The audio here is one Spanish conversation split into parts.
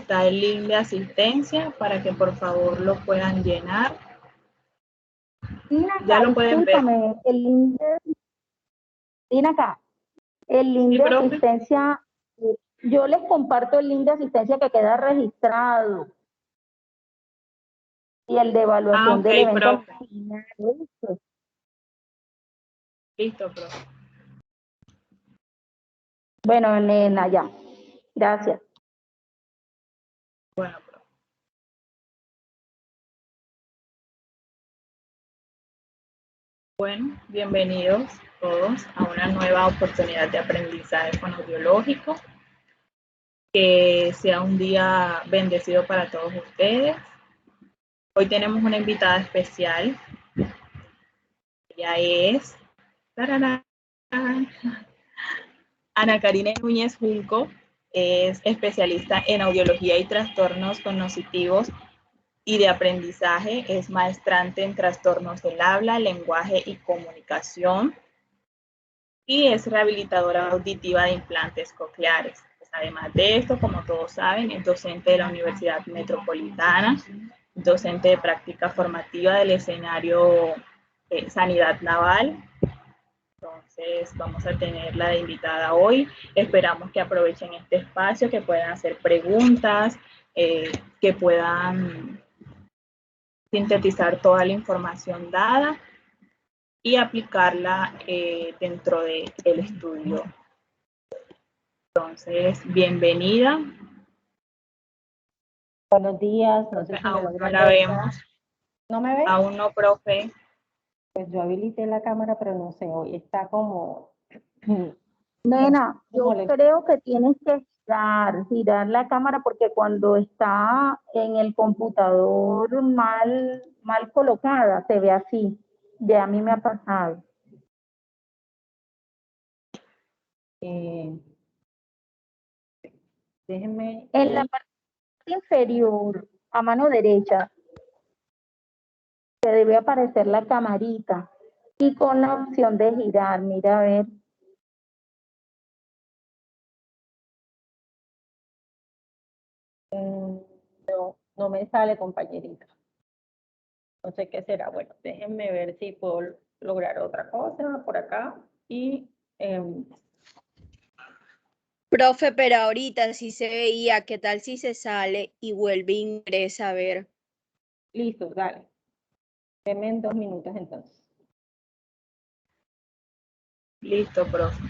está el link de asistencia para que por favor lo puedan llenar. Ya lo pueden ver. El link de asistencia, yo les comparto el link de asistencia que queda registrado y el de evaluación del evento. Profe. Listo, profe. Bueno, nena, ya. Gracias. Bueno, profe. Bueno, bienvenidos todos a una nueva oportunidad de aprendizaje fonoaudiológico. Que sea un día bendecido para todos ustedes. Hoy tenemos una invitada especial. Ella es Ana Karine Núñez Junco. Es especialista en audiología y trastornos cognitivos y de aprendizaje. Es maestrante en trastornos del habla, lenguaje y comunicación. Y es rehabilitadora auditiva de implantes cocleares. Además de esto, como todos saben, es docente de la Universidad Metropolitana, docente de práctica formativa del escenario Sanidad Naval. Entonces, vamos a tenerla de invitada hoy. Esperamos que aprovechen este espacio, que puedan hacer preguntas, que puedan sintetizar toda la información dada y aplicarla dentro del estudio. Entonces, bienvenida. Buenos días. No sé si aún no la vemos. ¿No me ves? Aún no, profe. Pues yo habilité la cámara, pero no sé, hoy está como... Nena, yo creo que tienes que girar la cámara porque cuando está en el computador mal colocada, se ve así. Ya a mí me ha pasado. Déjenme... En la parte inferior, a mano derecha, se debe aparecer la camarita y con la opción de girar, mira a ver. No me sale, compañerita. No sé qué será. Bueno, déjenme ver si puedo lograr otra cosa por acá. Y profe, pero ahorita sí se veía, ¿qué tal si se sale y vuelve e ingresa a ver? Listo, dale. Denme en 2 minutos entonces. Listo, profe.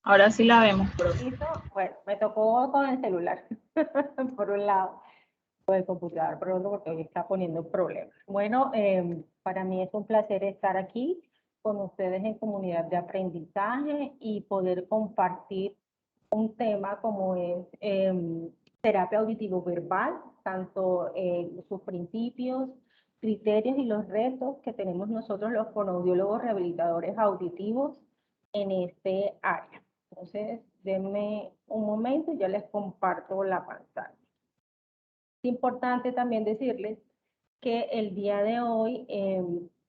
Ahora sí la vemos, profe. ¿Listo? Bueno, me tocó con el celular, por un lado, o el computador, por otro, porque hoy está poniendo problemas. Bueno, para mí es un placer estar aquí con ustedes en comunidad de aprendizaje y poder compartir un tema como es terapia auditivo-verbal, tanto sus principios, criterios y los retos que tenemos nosotros los fonoaudiólogos rehabilitadores auditivos en este área. Entonces, denme un momento y ya les comparto la pantalla. Es importante también decirles que el día de hoy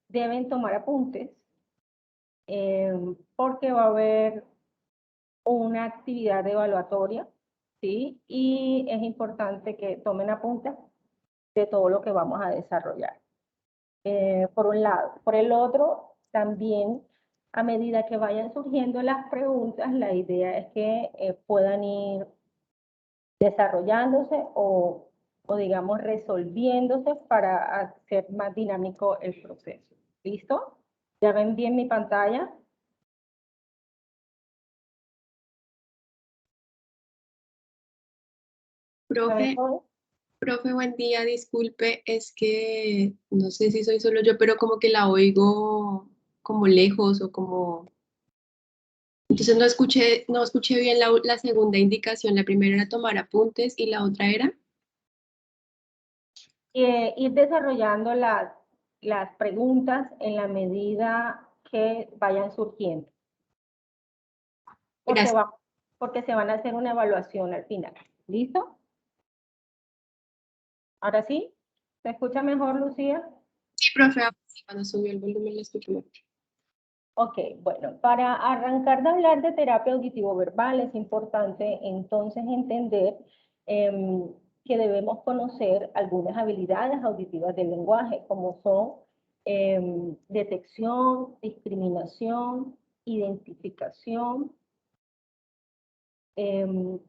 deben tomar apuntes porque va a haber una actividad evaluatoria, ¿sí? Y es importante que tomen apuntes de todo lo que vamos a desarrollar. Por un lado. Por el otro, también a medida que vayan surgiendo las preguntas, la idea es que puedan ir desarrollándose o digamos resolviéndose para hacer más dinámico el proceso. ¿Listo? ¿Ya ven bien mi pantalla? Profe, Profe, buen día, disculpe, es que no sé si soy solo yo, pero como que la oigo como lejos o como... Entonces no escuché bien la segunda indicación. La primera era tomar apuntes y la otra era... Ir desarrollando las preguntas en la medida que vayan surgiendo, porque, Gracias. porque se van a hacer una evaluación al final. ¿Listo? ¿Ahora sí? ¿Se escucha mejor, Lucía? Sí, profe, cuando subió el volumen la escuché mejor. Ok, bueno, para arrancar de hablar de terapia auditivo-verbal es importante entonces entender que debemos conocer algunas habilidades auditivas del lenguaje, como son detección, discriminación, identificación,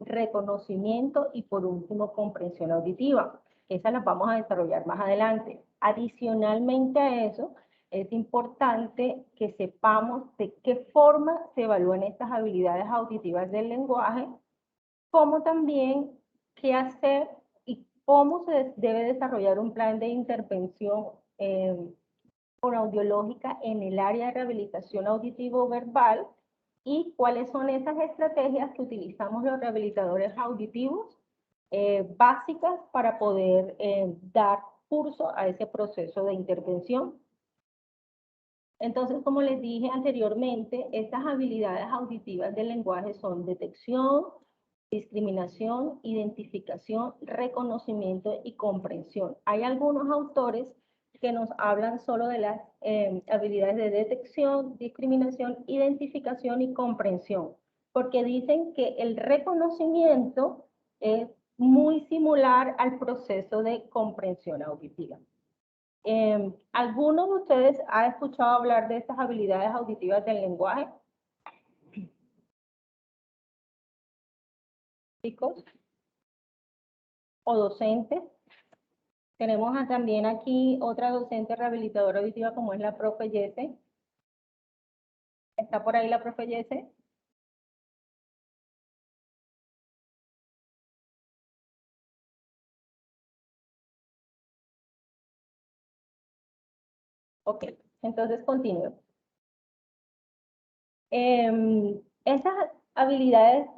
reconocimiento y por último comprensión auditiva. Esas las vamos a desarrollar más adelante. Adicionalmente a eso, es importante que sepamos de qué forma se evalúan estas habilidades auditivas del lenguaje, como también qué hacer y cómo se debe desarrollar un plan de intervención audiológica en el área de rehabilitación auditivo-verbal y cuáles son esas estrategias que utilizamos los rehabilitadores auditivos básicas para poder dar curso a ese proceso de intervención. Entonces, como les dije anteriormente, estas habilidades auditivas del lenguaje son detección, discriminación, identificación, reconocimiento y comprensión. Hay algunos autores que nos hablan solo de las habilidades de detección, discriminación, identificación y comprensión, porque dicen que el reconocimiento es muy similar al proceso de comprensión auditiva. ¿Alguno de ustedes ha escuchado hablar de estas habilidades auditivas del lenguaje? Chicos o docentes. Tenemos también aquí otra docente rehabilitadora auditiva como es la profe Yese. ¿Está por ahí la profe Yese? Ok, entonces continúo. Esas habilidades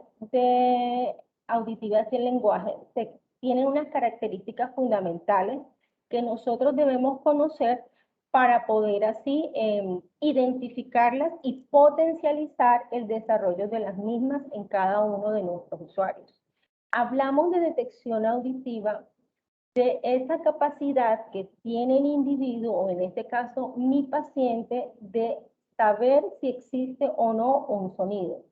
auditivas del lenguaje tienen unas características fundamentales que nosotros debemos conocer para poder así identificarlas y potencializar el desarrollo de las mismas en cada uno de nuestros usuarios. Hablamos de detección auditiva, de esa capacidad que tiene el individuo, o en este caso mi paciente, de saber si existe o no un sonido.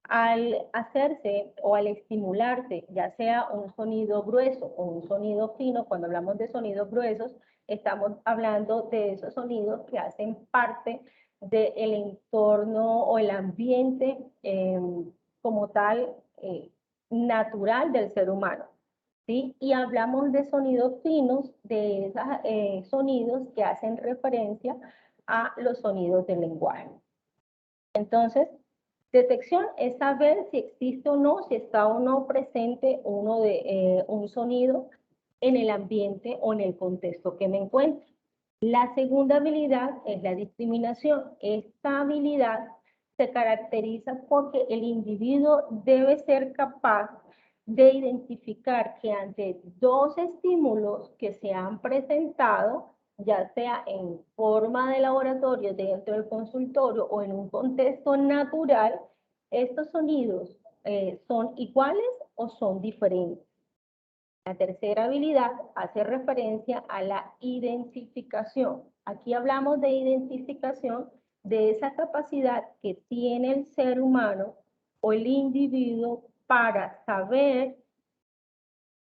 Al hacerse o al estimularse, ya sea un sonido grueso o un sonido fino, cuando hablamos de sonidos gruesos, estamos hablando de esos sonidos que hacen parte del entorno o el ambiente como tal natural del ser humano. ¿Sí? Y hablamos de sonidos finos, de esos sonidos que hacen referencia a los sonidos del lenguaje. Entonces, detección es saber si existe o no, si está o no presente un sonido en el ambiente o en el contexto que me encuentro. La segunda habilidad es la discriminación. Esta habilidad se caracteriza porque el individuo debe ser capaz de identificar que ante dos estímulos que se han presentado, ya sea en forma de laboratorio dentro del consultorio o en un contexto natural, estos sonidos son iguales o son diferentes. La tercera habilidad hace referencia a la identificación. Aquí hablamos de identificación de esa capacidad que tiene el ser humano o el individuo para saber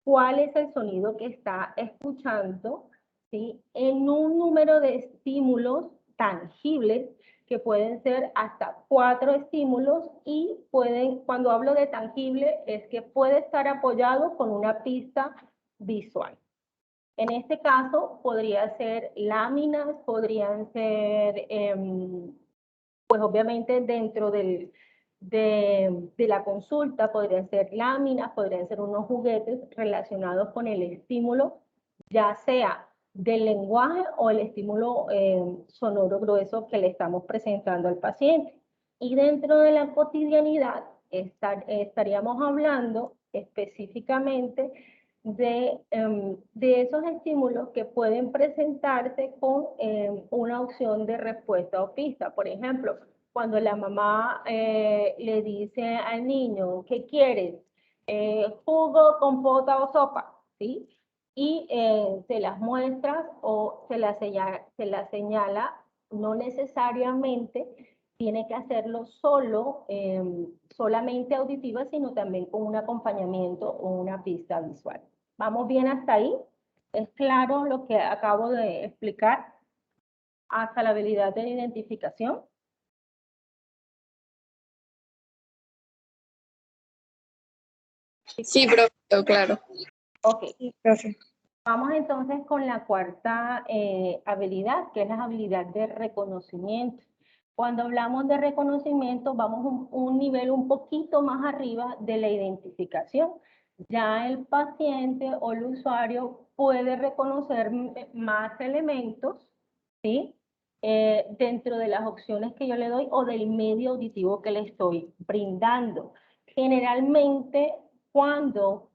cuál es el sonido que está escuchando, ¿sí? En un número de estímulos tangibles que pueden ser hasta 4 estímulos y cuando hablo de tangible, es que puede estar apoyado con una pista visual. En este caso, podría ser láminas, podrían ser, pues obviamente dentro del de la consulta, podrían ser láminas, podrían ser unos juguetes relacionados con el estímulo, ya sea del lenguaje o el estímulo sonoro grueso que le estamos presentando al paciente. Y dentro de la cotidianidad estaríamos hablando específicamente de esos estímulos que pueden presentarse con una opción de respuesta o pista. Por ejemplo, cuando la mamá le dice al niño, ¿qué quieres? Jugo, compota o sopa, ¿sí? Y se las muestras o se las señala, no necesariamente tiene que hacerlo solamente auditiva, sino también con un acompañamiento o una pista visual. ¿Vamos bien hasta ahí? ¿Es claro lo que acabo de explicar? Hasta la habilidad de identificación. Sí, profe, claro. Ok. Sí, profe. Vamos entonces con la cuarta habilidad, que es la habilidad de reconocimiento. Cuando hablamos de reconocimiento, vamos un nivel un poquito más arriba de la identificación. Ya el paciente o el usuario puede reconocer más elementos, ¿sí? Dentro de las opciones que yo le doy o del medio auditivo que le estoy brindando. Generalmente, cuando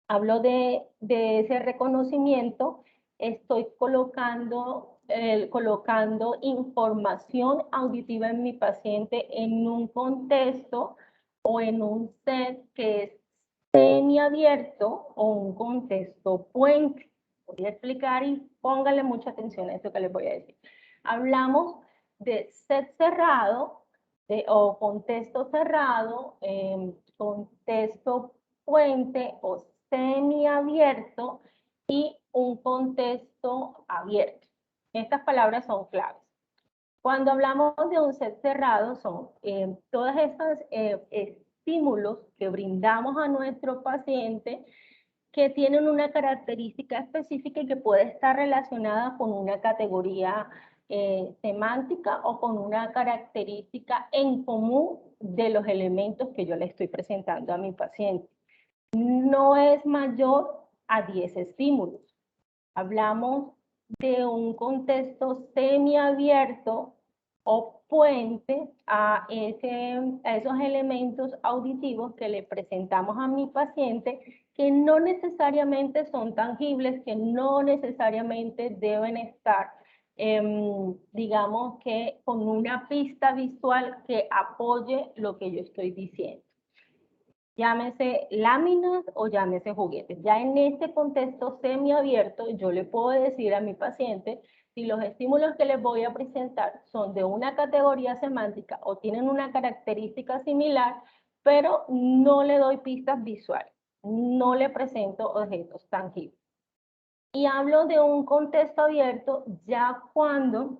hablo de ese reconocimiento, estoy colocando información auditiva en mi paciente en un contexto o en un set que es semiabierto o un contexto puente. Voy a explicar y póngale mucha atención a esto que les voy a decir. Hablamos de set cerrado o contexto cerrado, contexto puente o semiabierto y un contexto abierto. Estas palabras son claves. Cuando hablamos de un set cerrado, son todos estos estímulos que brindamos a nuestro paciente que tienen una característica específica y que puede estar relacionada con una categoría semántica o con una característica en común de los elementos que yo le estoy presentando a mi paciente. No es mayor a 10 estímulos. Hablamos de un contexto semiabierto o puente a esos elementos auditivos que le presentamos a mi paciente, que no necesariamente son tangibles, que no necesariamente deben estar, digamos que con una pista visual que apoye lo que yo estoy diciendo. Llámese láminas o llámese juguetes. Ya en este contexto semiabierto, yo le puedo decir a mi paciente si los estímulos que les voy a presentar son de una categoría semántica o tienen una característica similar, pero no le doy pistas visuales, no le presento objetos tangibles. Y hablo de un contexto abierto ya cuando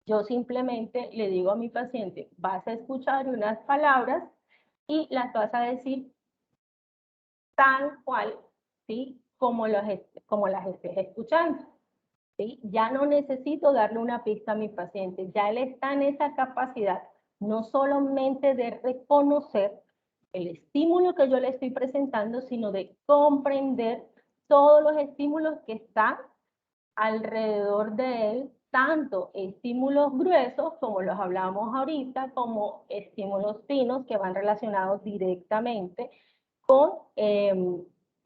yo simplemente le digo a mi paciente, vas a escuchar unas palabras y las vas a decir tal cual, ¿sí? Como las estés escuchando, ¿sí? Ya no necesito darle una pista a mi paciente, ya él está en esa capacidad, no solamente de reconocer el estímulo que yo le estoy presentando, sino de comprender todos los estímulos que están alrededor de él, tanto estímulos gruesos, como los hablamos ahorita, como estímulos finos que van relacionados directamente con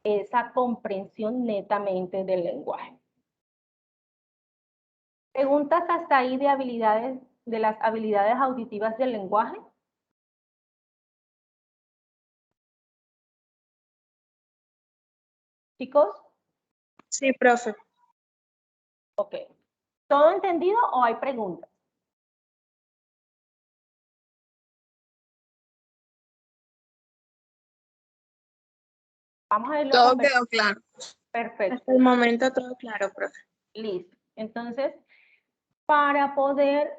esa comprensión netamente del lenguaje. ¿Preguntas hasta ahí de habilidades, de las habilidades auditivas del lenguaje? ¿Chicos? Sí, profe. Ok. ¿Todo entendido o hay preguntas? Vamos a irlo Todo conversando. quedó claro. Perfecto. Hasta el momento todo claro, profe. Listo. Entonces, para poder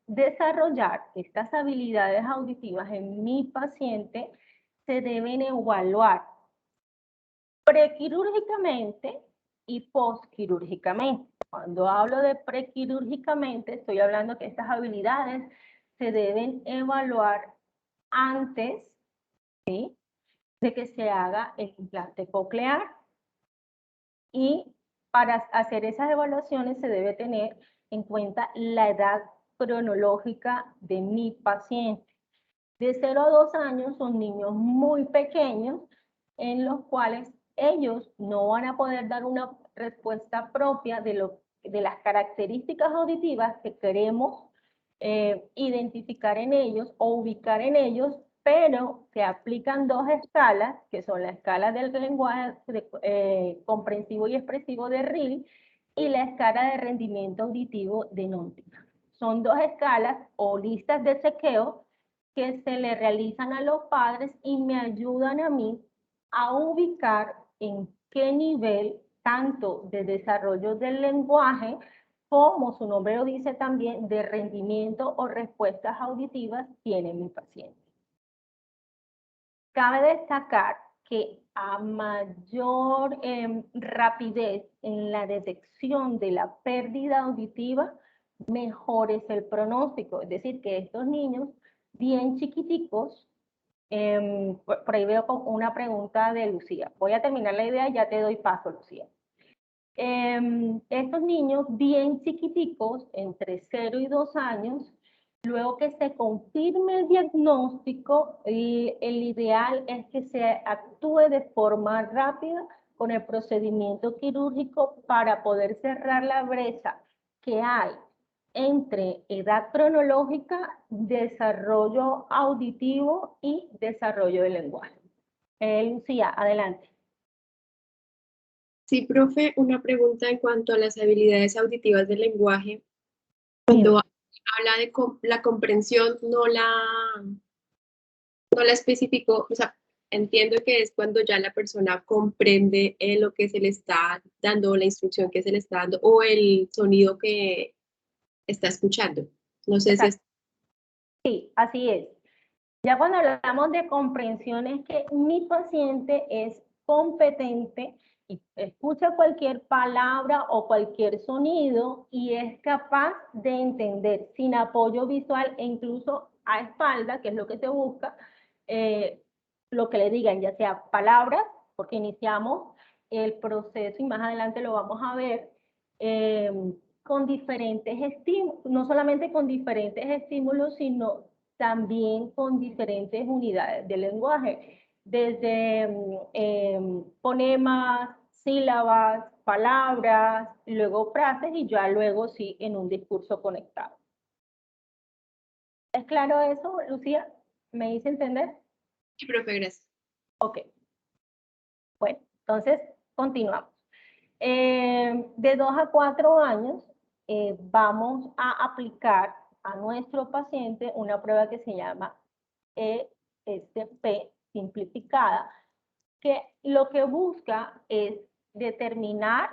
desarrollar estas habilidades auditivas en mi paciente, se deben evaluar prequirúrgicamente y postquirúrgicamente. Cuando hablo de prequirúrgicamente, estoy hablando que estas habilidades se deben evaluar antes, ¿sí?, de que se haga el implante coclear. Y para hacer esas evaluaciones se debe tener en cuenta la edad cronológica de mi paciente. De 0 a 2 años son niños muy pequeños en los cuales ellos no van a poder dar una respuesta propia de las características auditivas que queremos identificar en ellos o ubicar en ellos, pero se aplican dos escalas, que son la escala del lenguaje comprensivo y expresivo de RIL y la escala de rendimiento auditivo de NONTIC. Son dos escalas o listas de chequeo que se le realizan a los padres y me ayudan a mí a ubicar en qué nivel tanto de desarrollo del lenguaje como su nombre lo dice también, de rendimiento o respuestas auditivas tiene mi paciente. Cabe destacar que a mayor rapidez en la detección de la pérdida auditiva, mejor es el pronóstico. Es decir, que estos niños bien chiquiticos, por ahí veo una pregunta de Lucía. Voy a terminar la idea y ya te doy paso, Lucía. Estos niños bien chiquiticos, entre 0 y 2 años, luego que se confirme el diagnóstico, el ideal es que se actúe de forma rápida con el procedimiento quirúrgico para poder cerrar la brecha que hay entre edad cronológica, desarrollo auditivo y desarrollo del lenguaje. Lucía, adelante. Sí, profe, una pregunta en cuanto a las habilidades auditivas del lenguaje. Cuando habla de la comprensión, no la especificó, o sea, entiendo que es cuando ya la persona comprende lo que se le está dando, la instrucción que se le está dando, o el sonido que está escuchando. No sé si es... Sí, así es. Ya cuando hablamos de comprensión es que mi paciente es competente y escucha cualquier palabra o cualquier sonido y es capaz de entender sin apoyo visual e incluso a espalda, que es lo que se busca, lo que le digan, ya sea palabras, porque iniciamos el proceso y más adelante lo vamos a ver, con diferentes estímulos, no solamente con diferentes estímulos, sino también con diferentes unidades del lenguaje, desde fonemas, sílabas, palabras, luego frases y ya luego sí en un discurso conectado. ¿Es claro eso, Lucía? ¿Me hice entender? Sí, profe, gracias. Ok. Bueno, entonces continuamos. De 2 a 4 años vamos a aplicar a nuestro paciente una prueba que se llama ESP simplificada, que lo que busca es determinar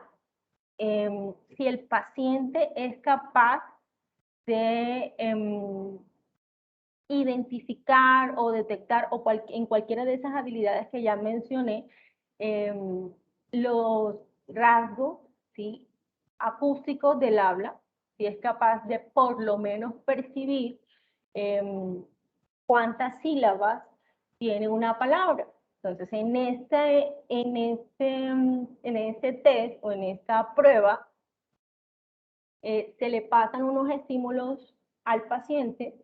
si el paciente es capaz de identificar o detectar o en cualquiera de esas habilidades que ya mencioné, los rasgos, ¿sí?, acústicos del habla, si es capaz de por lo menos percibir cuántas sílabas tiene una palabra. Entonces, en este test o en esta prueba, se le pasan unos estímulos al paciente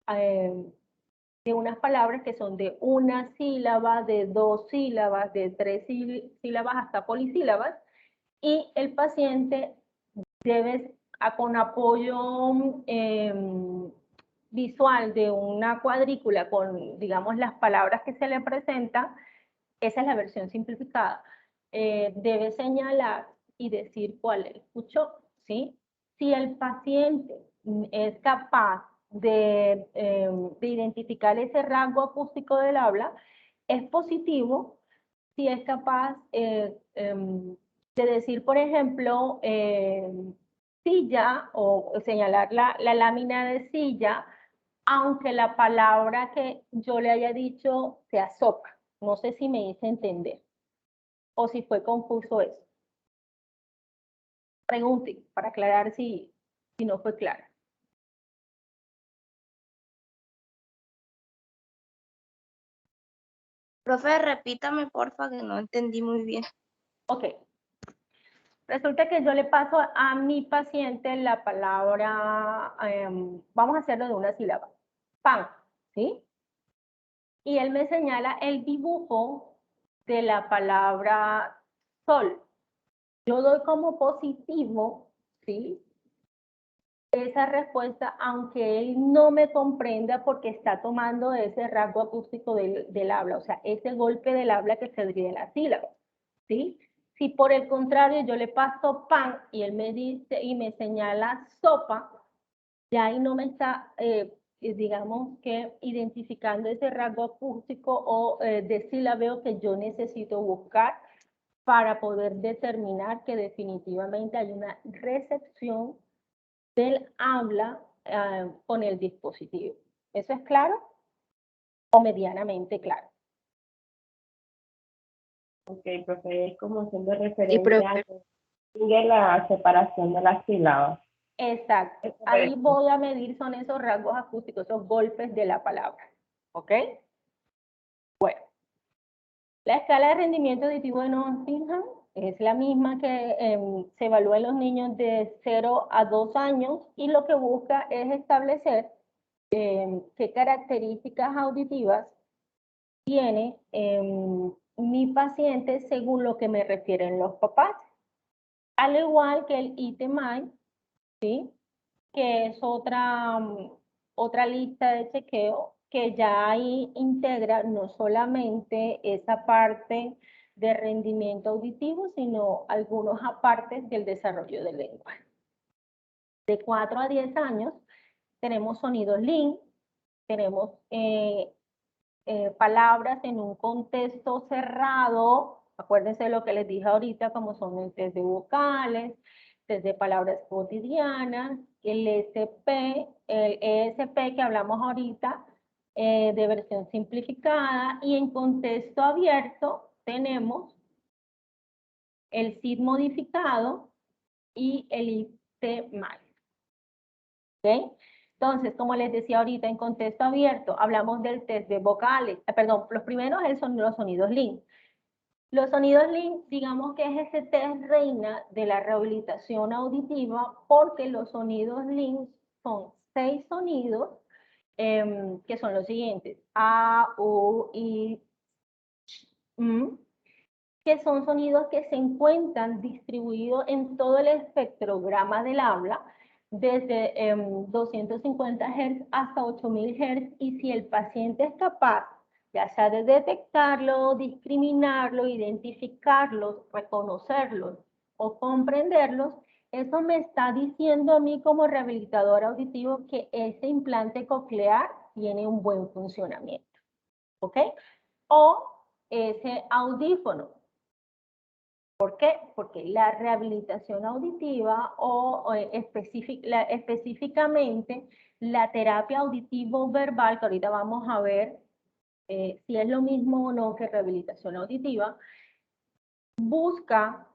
de unas palabras que son de una sílaba, de 2 sílabas, de 3 sílabas hasta polisílabas, y el paciente debe, con apoyo visual de una cuadrícula con, digamos, las palabras que se le presentan, esa es la versión simplificada, debe señalar y decir cuál escuchó, ¿sí? Si el paciente es capaz de identificar ese rango acústico del habla, es positivo. Si es capaz de decir, por ejemplo, silla o señalar la lámina de silla, aunque la palabra que yo le haya dicho sea sopa. No sé si me hice entender o si fue confuso eso. Pregunte para aclarar si no fue claro. Profe, repítame, porfa, que no entendí muy bien. Ok. Resulta que yo le paso a mi paciente la palabra, vamos a hacerlo de una sílaba, pan, ¿sí? Y él me señala el dibujo de la palabra sol. Yo doy como positivo, ¿sí? Esa respuesta, aunque él no me comprenda porque está tomando ese rasgo acústico del habla, o sea, ese golpe del habla que se ríe de la sílaba, ¿sí? Si por el contrario yo le paso pan y él me dice y me señala sopa, ya ahí no me está, digamos que identificando ese rasgo acústico o de sílabeo que yo necesito buscar para poder determinar que definitivamente hay una recepción del habla con el dispositivo. ¿Eso es claro? O medianamente claro. Ok, profe, es como haciendo Y referencia a profe, que sigue la separación de las sílabas. Exacto. Ahí voy a medir son esos rasgos acústicos, esos golpes de la palabra. ¿Ok? Bueno. La escala de rendimiento auditivo de Nottingham es la misma que se evalúa en los niños de 0 a 2 años y lo que busca es establecer qué características auditivas tiene mi paciente según lo que me refieren los papás. Al igual que el ITMI, ¿sí? Que es otra lista de chequeo que ya ahí integra no solamente esa parte de rendimiento auditivo, sino algunos apartes del desarrollo del lenguaje. De 4 a 10 años tenemos sonidos LIN, tenemos palabras en un contexto cerrado, acuérdense de lo que les dije ahorita, como son el test de vocales, test de palabras cotidianas, el SP, el ESP que hablamos ahorita, de versión simplificada, y en contexto abierto tenemos el SID modificado y el ITMAI. ¿Ok? Entonces, como les decía ahorita, en contexto abierto, hablamos del test de vocales. Perdón, los primeros son los sonidos LIN. Los sonidos LIN, digamos que es ese test reina de la rehabilitación auditiva, porque los sonidos LIN son 6 sonidos, que son los siguientes: A, U, I, que son sonidos que se encuentran distribuidos en todo el espectrograma del habla, desde 250 Hz hasta 8000 Hz, y si el paciente es capaz, ya sea de detectarlo, discriminarlo, identificarlos, reconocerlos o comprenderlos, eso me está diciendo a mí como rehabilitador auditivo que ese implante coclear tiene un buen funcionamiento, ¿ok? O ese audífono. ¿Por qué? Porque la rehabilitación auditiva específicamente la terapia auditivo-verbal, que ahorita vamos a ver si es lo mismo o no que rehabilitación auditiva, busca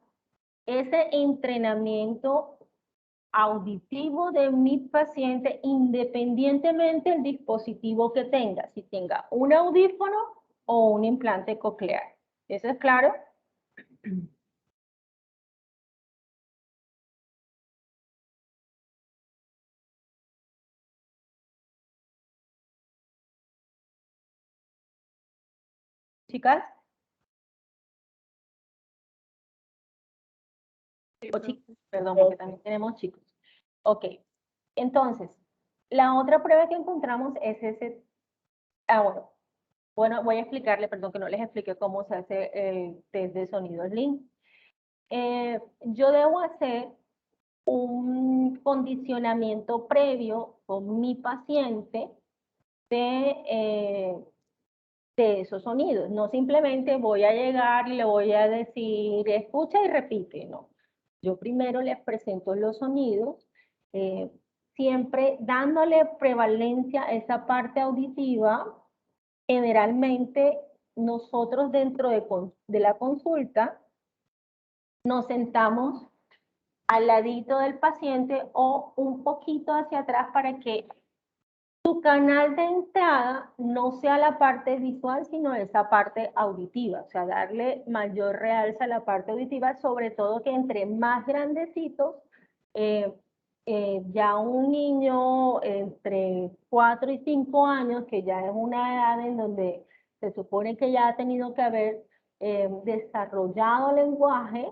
ese entrenamiento auditivo de mi paciente independientemente del dispositivo que tenga, si tenga un audífono o un implante coclear. ¿Eso es claro? Chicas. O chicos, perdón, porque también tenemos chicos. Ok, entonces, la otra prueba que encontramos es ese, bueno, voy a explicarle, perdón que no les expliqué cómo se hace el test de sonidos LIN. Yo debo hacer un condicionamiento previo con mi paciente de esos sonidos. No simplemente voy a llegar y le voy a decir, escucha y repite, no. Yo primero les presento los sonidos, siempre dándole prevalencia a esa parte auditiva. Generalmente nosotros dentro de la consulta nos sentamos al ladito del paciente o un poquito hacia atrás para que tu canal de entrada no sea la parte visual, sino esa parte auditiva, o sea, darle mayor realza a la parte auditiva, sobre todo que entre más grandecitos, ya un niño entre 4 y 5 años, que ya es una edad en donde se supone que ya ha tenido que haber desarrollado lenguaje,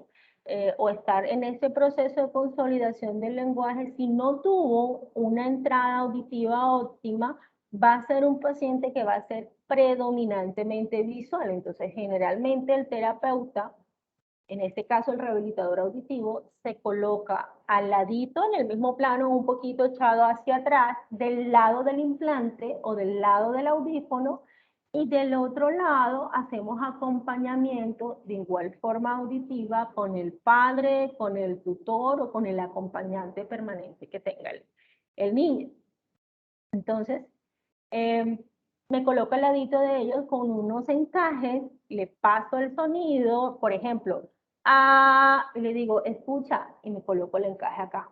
o estar en ese proceso de consolidación del lenguaje, si no tuvo una entrada auditiva óptima, va a ser un paciente que va a ser predominantemente visual. Entonces, generalmente el terapeuta, en este caso el rehabilitador auditivo, se coloca al ladito, en el mismo plano, un poquito echado hacia atrás, del lado del implante o del lado del audífono, y del otro lado hacemos acompañamiento de igual forma auditiva con el padre, con el tutor o con el acompañante permanente que tenga el niño. Entonces, me coloco al ladito de ellos con unos encajes, le paso el sonido, por ejemplo, y le digo, escucha, y me coloco el encaje acá.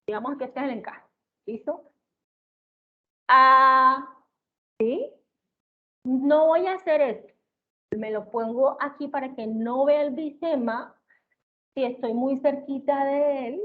Digamos que este es el encaje, ¿listo? ¿Sí? No voy a hacer esto. Me lo pongo aquí para que no vea el bisema si estoy muy cerquita de él,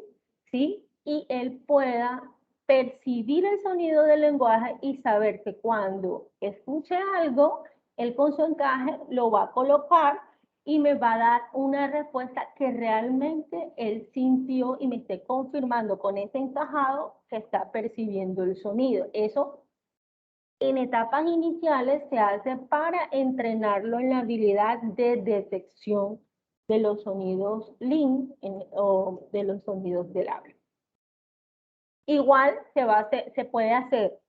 ¿sí? Y él pueda percibir el sonido del lenguaje y saber que cuando escuche algo, él con su encaje lo va a colocar y me va a dar una respuesta que realmente él sintió y me esté confirmando con ese encajado que está percibiendo el sonido. Eso en etapas iniciales se hace para entrenarlo en la habilidad de detección de los sonidos LIN o de los sonidos del habla. Igual se puede hacer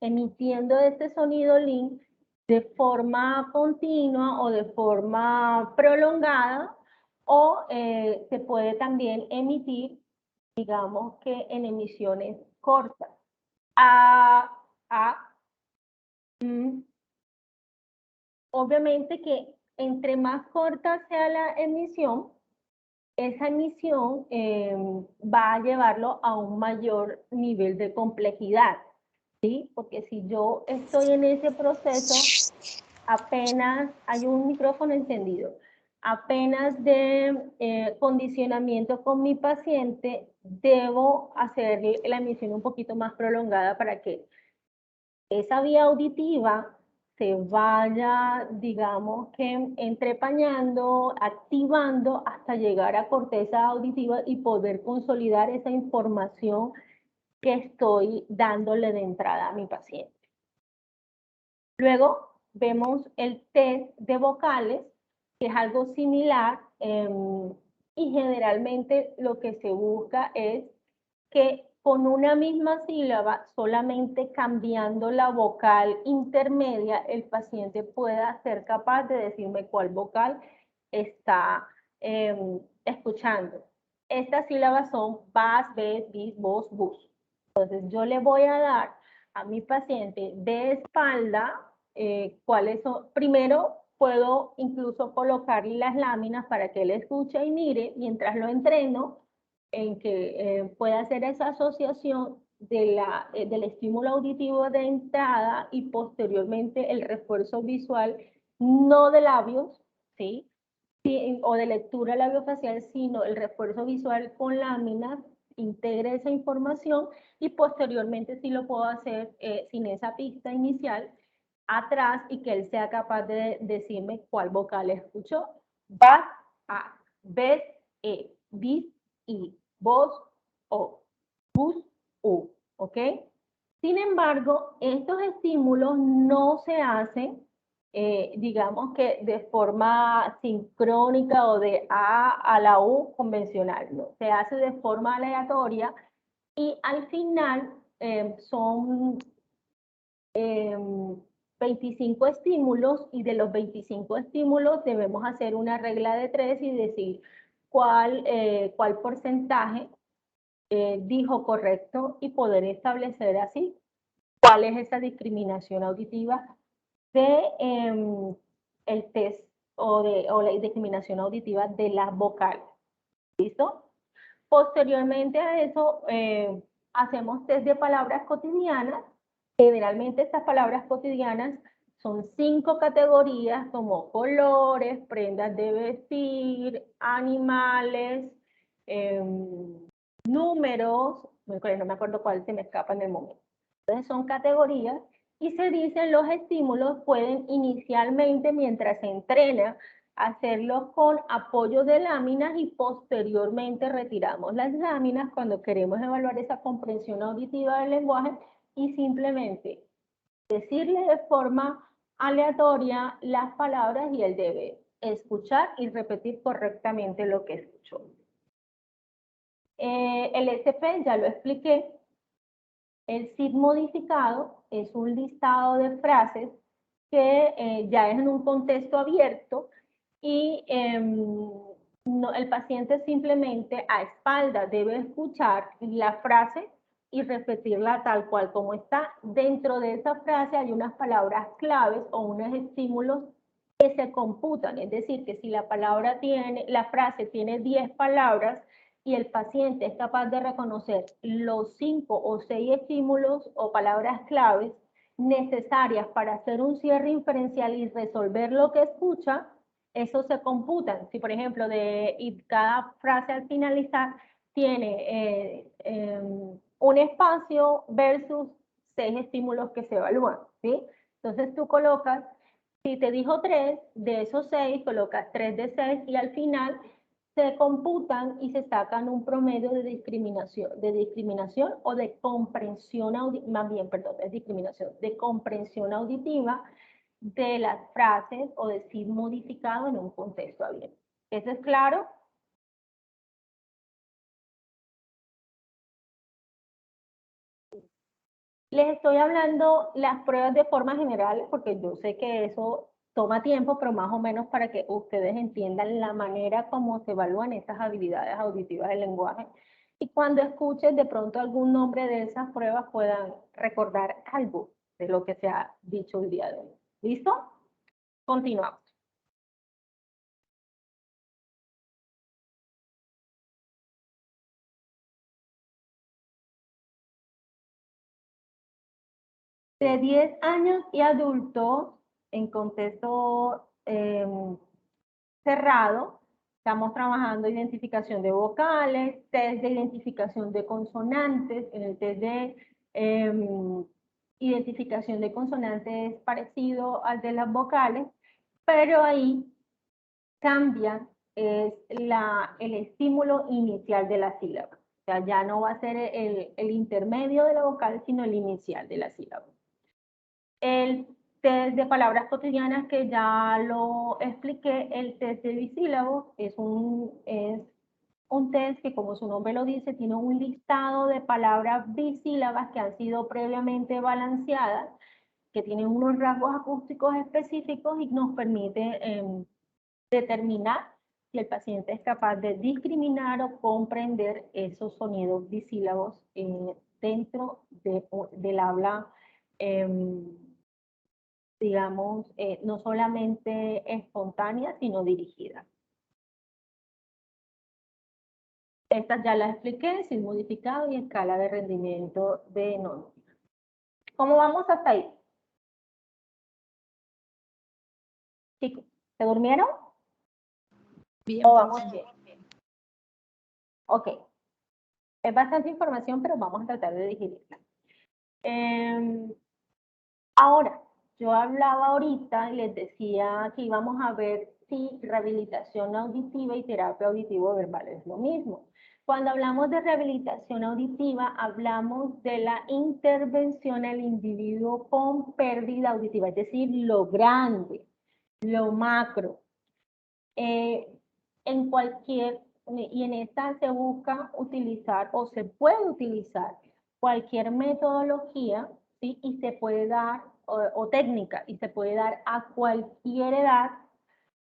emitiendo este sonido LIN de forma continua o de forma prolongada, o se puede también emitir, digamos que en emisiones cortas. Obviamente que entre más corta sea la emisión, esa emisión va a llevarlo a un mayor nivel de complejidad, ¿sí? Porque si yo estoy en ese proceso, apenas hay un micrófono encendido, apenas de condicionamiento con mi paciente, debo hacer la emisión un poquito más prolongada para que esa vía auditiva se vaya, digamos que entrepañando, activando hasta llegar a corteza auditiva y poder consolidar esa información que estoy dándole de entrada a mi paciente. Luego vemos el test de vocales, que es algo similar, y generalmente lo que se busca es que con una misma sílaba, solamente cambiando la vocal intermedia, el paciente pueda ser capaz de decirme cuál vocal está escuchando. Estas sílabas son bas, bes, bis, bos, bus. Entonces yo le voy a dar a mi paciente de espalda cuáles son. Primero puedo incluso colocarle las láminas para que él escuche y mire mientras lo entreno, en que pueda hacer esa asociación del estímulo auditivo de entrada y posteriormente el refuerzo visual, no de labios, ¿sí? O de lectura labiofacial, sino el refuerzo visual con láminas, integre esa información y posteriormente sí lo puedo hacer sin esa pista inicial atrás y que él sea capaz de decirme cuál vocal escuchó. Vas, a, ves, bis, y, vos, o, bus, u, ¿ok? Sin embargo, estos estímulos no se hacen, digamos que de forma sincrónica o de A a la U convencional, ¿no? Se hace de forma aleatoria y al final son 25 estímulos, y de los 25 estímulos debemos hacer una regla de 3 y decir cuál porcentaje dijo correcto y poder establecer así cuál es esa discriminación auditiva de el test o la discriminación auditiva de las vocales. ¿Listo? Posteriormente a eso, hacemos test de palabras cotidianas, Generalmente estas palabras cotidianas son 5 categorías como colores, prendas de vestir, animales, números, no me acuerdo cuál se me escapa en el momento. Entonces son categorías y se dicen los estímulos pueden inicialmente, mientras se entrena, hacerlos con apoyo de láminas y posteriormente retiramos las láminas cuando queremos evaluar esa comprensión auditiva del lenguaje y simplemente decirle de forma aleatoria las palabras y él debe escuchar y repetir correctamente lo que escuchó. El SP ya lo expliqué. El SID modificado es un listado de frases que ya es en un contexto abierto y el paciente simplemente a espaldas debe escuchar la frase y repetirla tal cual como está. Dentro de esa frase hay unas palabras claves o unos estímulos que se computan, es decir, que si la frase tiene 10 palabras y el paciente es capaz de reconocer los 5 o 6 estímulos o palabras claves necesarias para hacer un cierre inferencial y resolver lo que escucha, eso se computan. Si, por ejemplo, cada frase al finalizar tiene un espacio versus 6 estímulos que se evalúan, ¿sí? Entonces tú colocas, si te dijo 3, de esos 6, colocas 3 de 6 y al final se computan y se sacan un promedio de discriminación o de comprensión auditiva, más bien, perdón, es discriminación, de comprensión auditiva de las frases o decir modificado en un contexto abierto. ¿Eso es claro? Les estoy hablando las pruebas de forma general porque yo sé que eso toma tiempo, pero más o menos para que ustedes entiendan la manera como se evalúan esas habilidades auditivas del lenguaje. Y cuando escuchen de pronto algún nombre de esas pruebas puedan recordar algo de lo que se ha dicho el día de hoy. ¿Listo? Continuamos. De 10 años y adultos en contexto cerrado, estamos trabajando identificación de vocales, test de identificación de consonantes. En el test de identificación de consonantes es parecido al de las vocales, pero ahí cambia el estímulo inicial de la sílaba. O sea, ya no va a ser el intermedio de la vocal, sino el inicial de la sílaba. El test de palabras cotidianas que ya lo expliqué, el test de bisílabos es un test que, como su nombre lo dice, tiene un listado de palabras bisílabas que han sido previamente balanceadas, que tienen unos rasgos acústicos específicos y nos permite determinar si el paciente es capaz de discriminar o comprender esos sonidos bisílabos dentro del habla, digamos, no solamente espontánea, sino dirigida. Estas ya las expliqué, sin modificado y escala de rendimiento de nómina. ¿Cómo vamos hasta ahí? Chicos, ¿se durmieron? Bien, ¿O vamos profe. bien? Ok. Es bastante información, pero vamos a tratar de digerirla. Ahora, yo hablaba ahorita y les decía que íbamos a ver si rehabilitación auditiva y terapia auditivo-verbal es lo mismo. Cuando hablamos de rehabilitación auditiva, hablamos de la intervención al individuo con pérdida auditiva, es decir, lo grande, lo macro. Y en esta se busca utilizar o se puede utilizar cualquier metodología, ¿sí? Y se puede dar, o técnica, y se puede dar a cualquier edad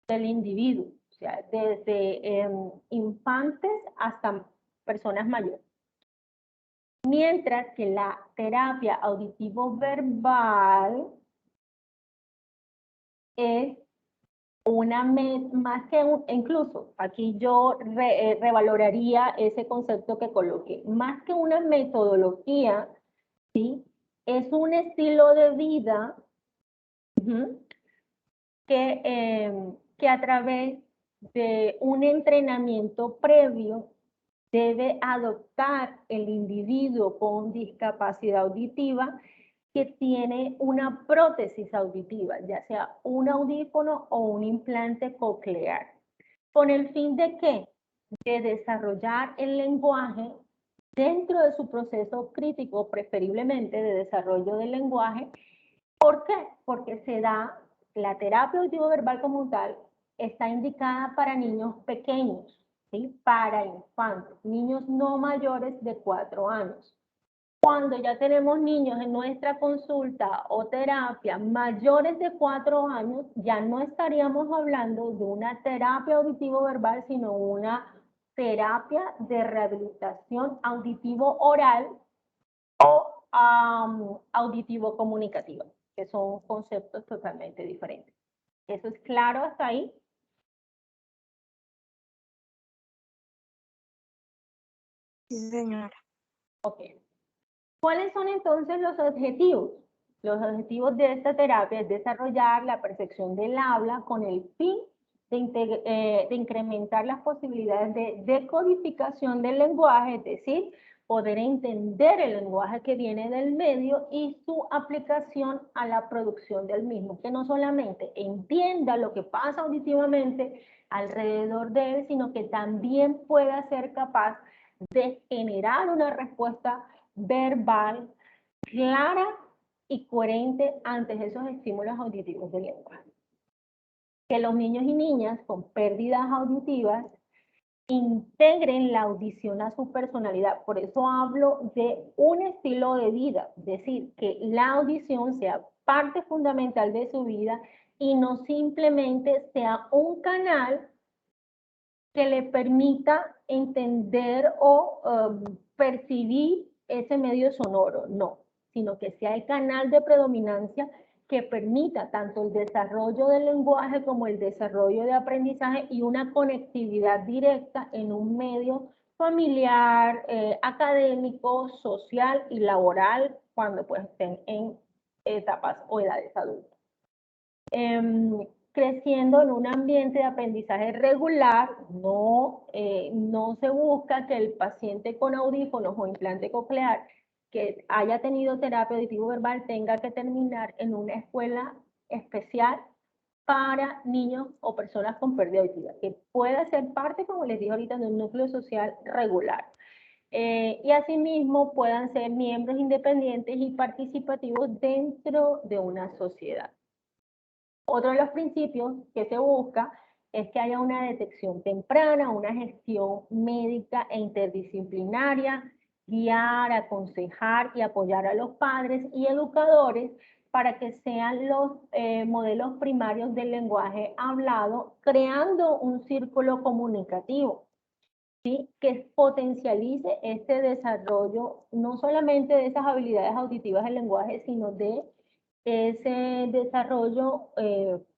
del individuo, o sea, desde infantes hasta personas mayores. Mientras que la terapia auditivo-verbal es más que incluso aquí yo revaloraría ese concepto que coloqué, más que una metodología, ¿sí? es un estilo de vida que a través de un entrenamiento previo debe adoptar el individuo con discapacidad auditiva que tiene una prótesis auditiva, ya sea un audífono o un implante coclear. ¿Con el fin de qué? De desarrollar el lenguaje dentro de su proceso crítico, preferiblemente de desarrollo del lenguaje. ¿Por qué? Porque se da la terapia auditivo-verbal como tal, está indicada para niños pequeños, ¿sí? Para infantes, niños no mayores de 4 años. Cuando ya tenemos niños en nuestra consulta o terapia mayores de 4 años, ya no estaríamos hablando de una terapia auditivo-verbal, sino una terapia de rehabilitación auditivo-oral o auditivo-comunicativa, que son conceptos totalmente diferentes. ¿Eso es claro hasta ahí? Sí, señora. Ok. ¿Cuáles son entonces los objetivos? Los objetivos de esta terapia es desarrollar la percepción del habla con el fin de incrementar las posibilidades de decodificación del lenguaje, es decir, poder entender el lenguaje que viene del medio y su aplicación a la producción del mismo, que no solamente entienda lo que pasa auditivamente alrededor de él, sino que también pueda ser capaz de generar una respuesta verbal clara y coherente ante esos estímulos auditivos del lenguaje. Que los niños y niñas con pérdidas auditivas integren la audición a su personalidad. Por eso hablo de un estilo de vida, es decir, que la audición sea parte fundamental de su vida y no simplemente sea un canal que le permita entender o percibir ese medio sonoro, no, sino que sea el canal de predominancia que permita tanto el desarrollo del lenguaje como el desarrollo de aprendizaje y una conectividad directa en un medio familiar, académico, social y laboral cuando pues estén en etapas o edades adultas. Creciendo en un ambiente de aprendizaje regular, no se busca que el paciente con audífonos o implante coclear que haya tenido terapia auditivo-verbal tenga que terminar en una escuela especial para niños o personas con pérdida auditiva, que pueda ser parte, como les dije ahorita, de un núcleo social regular. Y asimismo puedan ser miembros independientes y participativos dentro de una sociedad. Otro de los principios que se busca es que haya una detección temprana, una gestión médica e interdisciplinaria, guiar, aconsejar y apoyar a los padres y educadores para que sean los modelos primarios del lenguaje hablado, creando un círculo comunicativo, ¿sí? Que potencialice este desarrollo, no solamente de esas habilidades auditivas del lenguaje, sino de ese desarrollo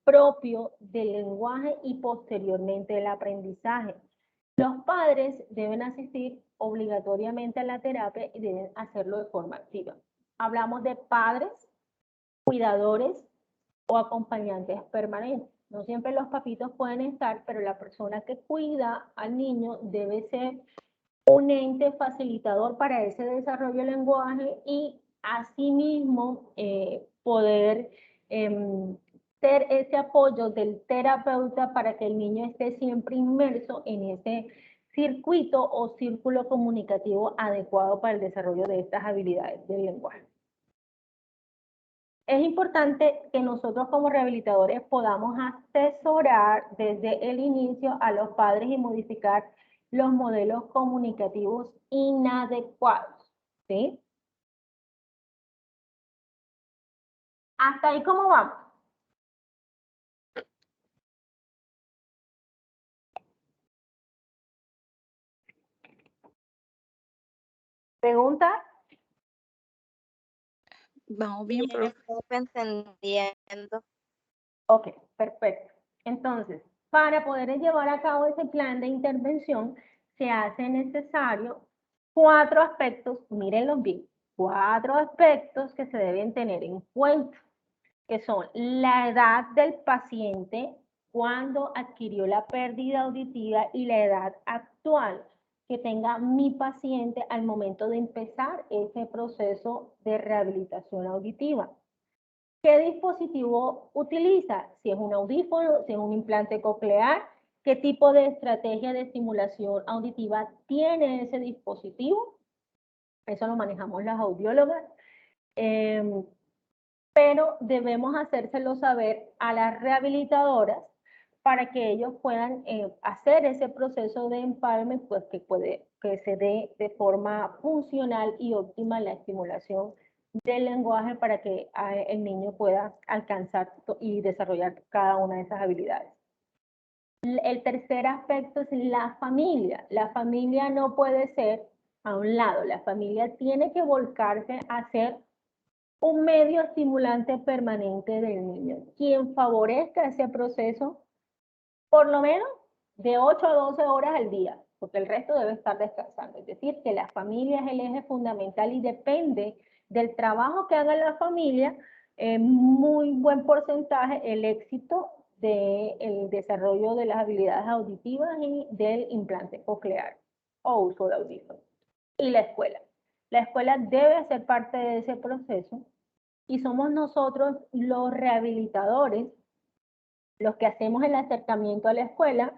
propio del lenguaje y posteriormente el aprendizaje. Los padres deben asistir obligatoriamente a la terapia y deben hacerlo de forma activa. Hablamos de padres, cuidadores o acompañantes permanentes. No siempre los papitos pueden estar, pero la persona que cuida al niño debe ser un ente facilitador para ese desarrollo del lenguaje y asimismo poder ser ese apoyo del terapeuta para que el niño esté siempre inmerso en ese circuito o círculo comunicativo adecuado para el desarrollo de estas habilidades del lenguaje. Es importante que nosotros como rehabilitadores podamos asesorar desde el inicio a los padres y modificar los modelos comunicativos inadecuados, ¿sí? ¿Hasta ahí cómo vamos? ¿Pregunta? Vamos bien, profe, entendiendo. Ok, perfecto. Entonces, para poder llevar a cabo ese plan de intervención, se hace necesario 4 aspectos, mírenlos bien, 4 aspectos que se deben tener en cuenta, que son la edad del paciente cuando adquirió la pérdida auditiva y la edad actual que tenga mi paciente al momento de empezar ese proceso de rehabilitación auditiva. ¿Qué dispositivo utiliza? Si es un audífono, si es un implante coclear, ¿qué tipo de estrategia de estimulación auditiva tiene ese dispositivo? Eso lo manejamos las audiólogas. Pero debemos hacérselo saber a las rehabilitadoras para que ellos puedan hacer ese proceso de empalme, pues que se dé de forma funcional y óptima la estimulación del lenguaje para que el niño pueda alcanzar y desarrollar cada una de esas habilidades. El tercer aspecto es la familia. La familia no puede ser a un lado. La familia tiene que volcarse a ser un medio estimulante permanente del niño, quien favorezca ese proceso por lo menos de 8 a 12 horas al día, porque el resto debe estar descansando. Es decir, que la familia es el eje fundamental y depende del trabajo que haga la familia, muy buen porcentaje el éxito del desarrollo de las habilidades auditivas y del implante coclear o uso de audífonos. Y la escuela. La escuela debe ser parte de ese proceso y somos nosotros los rehabilitadores los que hacemos el acercamiento a la escuela,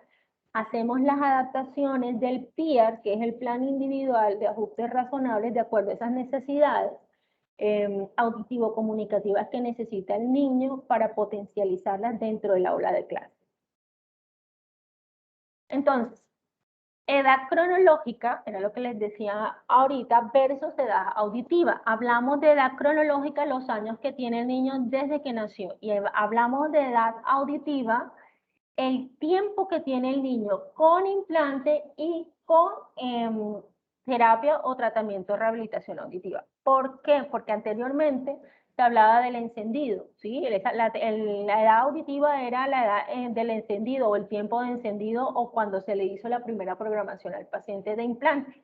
hacemos las adaptaciones del PIAR, que es el plan individual de ajustes razonables de acuerdo a esas necesidades auditivo-comunicativas que necesita el niño para potencializarlas dentro del aula de clase. Entonces, edad cronológica, era lo que les decía ahorita, versus edad auditiva. Hablamos de edad cronológica, los años que tiene el niño desde que nació. Y hablamos de edad auditiva, el tiempo que tiene el niño con implante y con terapia o tratamiento de rehabilitación auditiva. ¿Por qué? Porque anteriormente se hablaba del encendido, ¿sí? La edad auditiva era la edad del encendido o el tiempo de encendido o cuando se le hizo la primera programación al paciente de implante.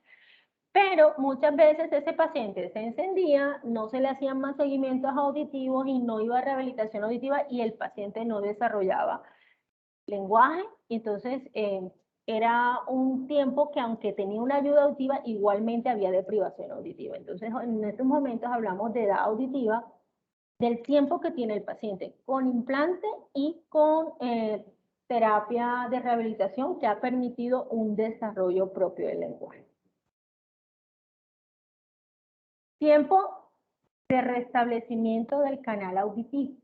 Pero muchas veces ese paciente se encendía, no se le hacían más seguimientos auditivos y no iba a rehabilitación auditiva y el paciente no desarrollaba lenguaje. Entonces era un tiempo que aunque tenía una ayuda auditiva, igualmente había deprivación auditiva. Entonces en estos momentos hablamos de edad auditiva, del tiempo que tiene el paciente con implante y con terapia de rehabilitación que ha permitido un desarrollo propio del lenguaje. Tiempo de restablecimiento del canal auditivo.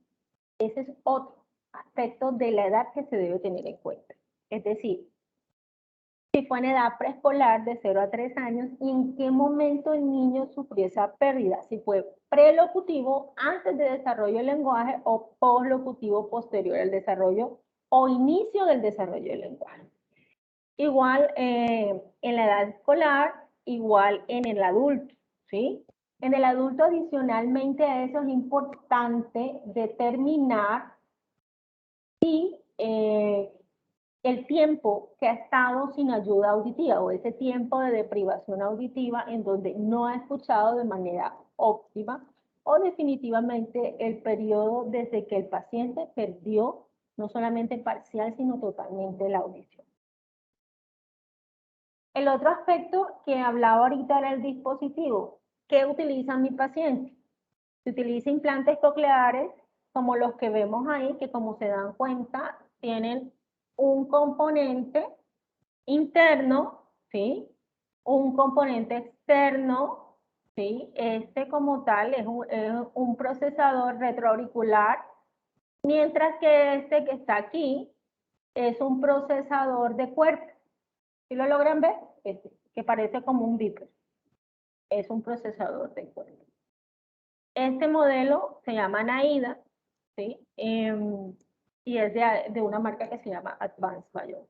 Ese es otro aspecto de la edad que se debe tener en cuenta. Es decir, si fue en edad preescolar de 0 a 3 años, y en qué momento el niño sufrió esa pérdida, si fue prelocutivo antes de desarrollo del lenguaje o poslocutivo posterior al desarrollo o inicio del desarrollo del lenguaje. Igual en la edad escolar, igual en el adulto, ¿sí? En el adulto adicionalmente a eso es importante determinar si el tiempo que ha estado sin ayuda auditiva o ese tiempo de deprivación auditiva en donde no ha escuchado de manera óptima o definitivamente el periodo desde que el paciente perdió no solamente parcial sino totalmente la audición. El otro aspecto que hablaba ahorita era el dispositivo. ¿Qué utiliza mi paciente? Se utiliza implantes cocleares como los que vemos ahí, que como se dan cuenta tienen un componente interno, ¿sí? Un componente externo, ¿sí? Este como tal es un procesador retroauricular, mientras que este que está aquí es un procesador de cuerpo. ¿Sí lo logran ver? Este, que parece como un beeper. Es un procesador de cuerpo. Este modelo se llama Naida, ¿sí? Y es de una marca que se llama Advanced Bio.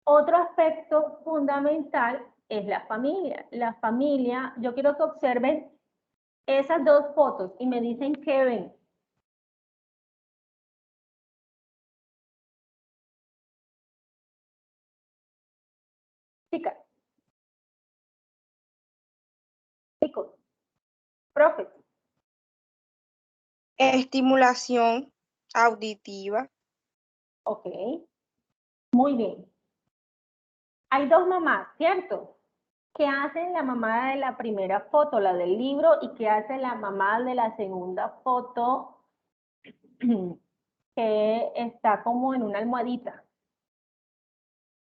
Otro aspecto fundamental es la familia. La familia, yo quiero que observen esas dos fotos y me dicen qué ven. Chicas. Chicos, Profe, Estimulación auditiva. ok, muy bien. Hay dos mamás, ¿cierto? ¿Qué hace la mamá de la primera foto, la del libro, y qué hace la mamá de la segunda foto que está como en una almohadita?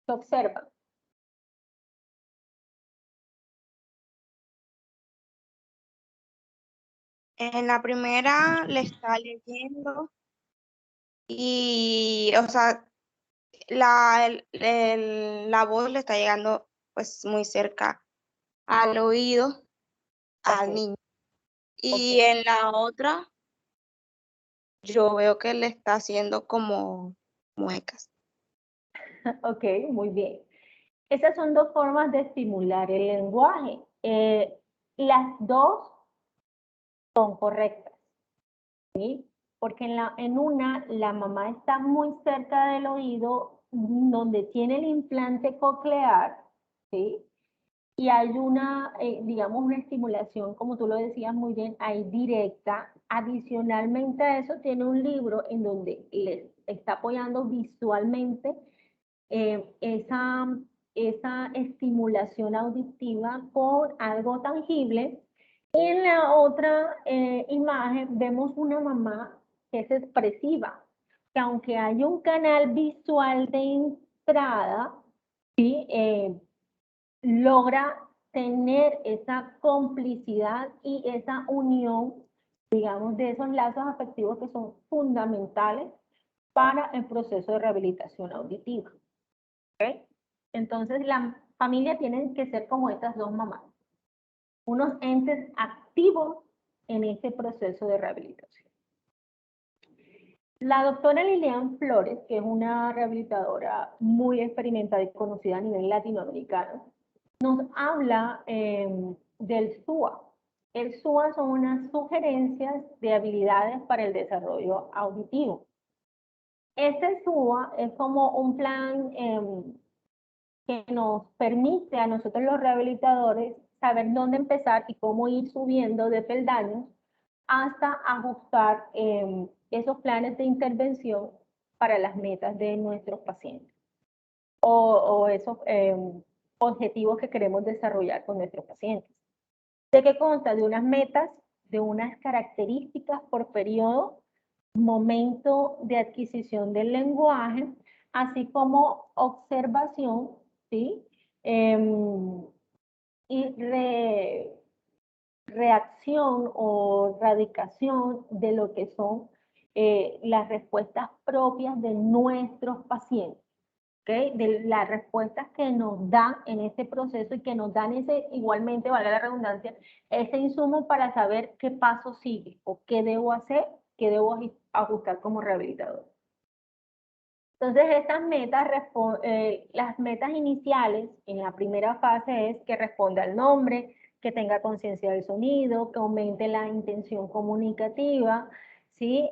¿Se observa? En la primera le está leyendo y, o sea, la voz le está llegando pues muy cerca al oído al Ok, niño. ok. Y en la otra yo veo que le está haciendo como muecas. Ok, muy bien. Esas son dos formas de estimular el lenguaje. Las dos son correctas, ¿sí? Porque en una la mamá está muy cerca del oído donde tiene el implante coclear, ¿sí? Y hay una, digamos, una estimulación, como tú lo decías muy bien, ahí directa. Adicionalmente a eso, tiene un libro en donde les está apoyando visualmente esa estimulación auditiva con algo tangible. En la otra imagen vemos una mamá que es expresiva, que aunque hay un canal visual de entrada, ¿sí? Logra tener esa complicidad y esa unión, digamos, de esos lazos afectivos que son fundamentales para el proceso de rehabilitación auditiva. ¿Okay? Entonces, la familia tiene que ser como estas dos mamás, unos entes activos en este proceso de rehabilitación. La doctora Lilian Flores, que es una rehabilitadora muy experimentada y conocida a nivel latinoamericano, nos habla del SUA. El SUA son unas sugerencias de habilidades para el desarrollo auditivo. Este SUA es como un plan que nos permite a nosotros los rehabilitadores saber dónde empezar y cómo ir subiendo de peldaños hasta ajustar esos planes de intervención para las metas de nuestros pacientes o esos objetivos que queremos desarrollar con nuestros pacientes. ¿De qué consta? De unas metas, de unas características por periodo, momento de adquisición del lenguaje, así como observación, ¿sí? Y reacción o radicación de lo que son las respuestas propias de nuestros pacientes. ¿Okay? De las respuestas que nos dan en este proceso y que nos dan ese, igualmente, valga la redundancia, ese insumo para saber qué paso sigue o qué debo hacer, qué debo ajustar como rehabilitador. Entonces, estas metas, las metas iniciales en la primera fase es que responda al nombre, que tenga conciencia del sonido, que aumente la intención comunicativa, ¿sí?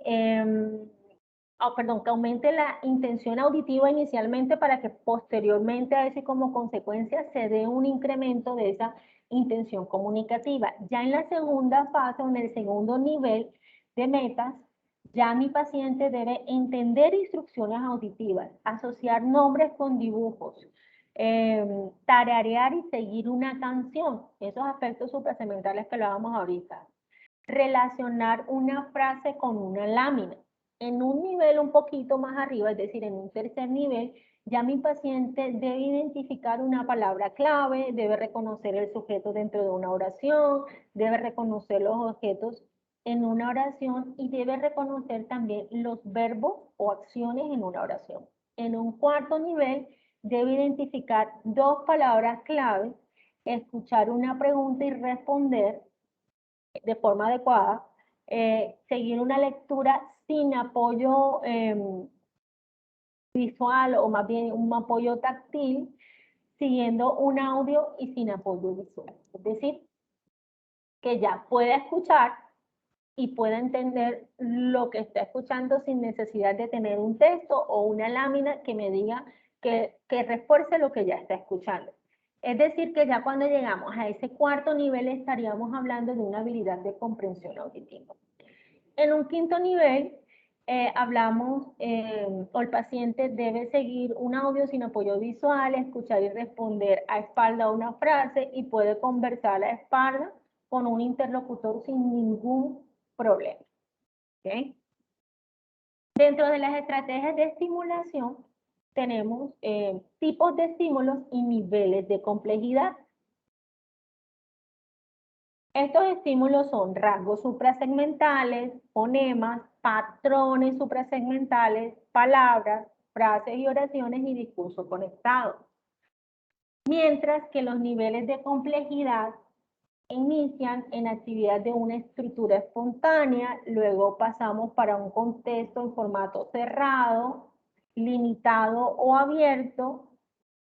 Perdón, que aumente la intención auditiva inicialmente para que posteriormente a eso y como consecuencia se dé un incremento de esa intención comunicativa. Ya en la segunda fase o en el segundo nivel de metas, ya mi paciente debe entender instrucciones auditivas, asociar nombres con dibujos, tararear y seguir una canción, esos aspectos suprasementales que lo vamos ahorita. Relacionar una frase con una lámina. En un nivel un poquito más arriba, es decir, en un tercer nivel, ya mi paciente debe identificar una palabra clave, debe reconocer el sujeto dentro de una oración, debe reconocer los objetos en una oración y debe reconocer también los verbos o acciones en una oración. En un cuarto nivel, debe identificar dos palabras clave, escuchar una pregunta y responder de forma adecuada, seguir una lectura sin apoyo visual o más bien un apoyo táctil, siguiendo un audio y sin apoyo visual. Es decir, que ya pueda escuchar y pueda entender lo que está escuchando sin necesidad de tener un texto o una lámina que me diga que refuerce lo que ya está escuchando. Es decir, que ya cuando llegamos a ese cuarto nivel estaríamos hablando de una habilidad de comprensión auditiva. En un quinto nivel, hablamos, o el paciente debe seguir un audio sin apoyo visual, escuchar y responder a espalda una frase y puede conversar a la espalda con un interlocutor sin ningún problema. ¿Okay? Dentro de las estrategias de estimulación, tenemos tipos de estímulos y niveles de complejidad. Estos estímulos son rasgos suprasegmentales, fonemas, patrones suprasegmentales, palabras, frases y oraciones y discurso conectado. Mientras que los niveles de complejidad inician en actividad de una estructura espontánea, luego pasamos para un contexto en formato cerrado, limitado o abierto.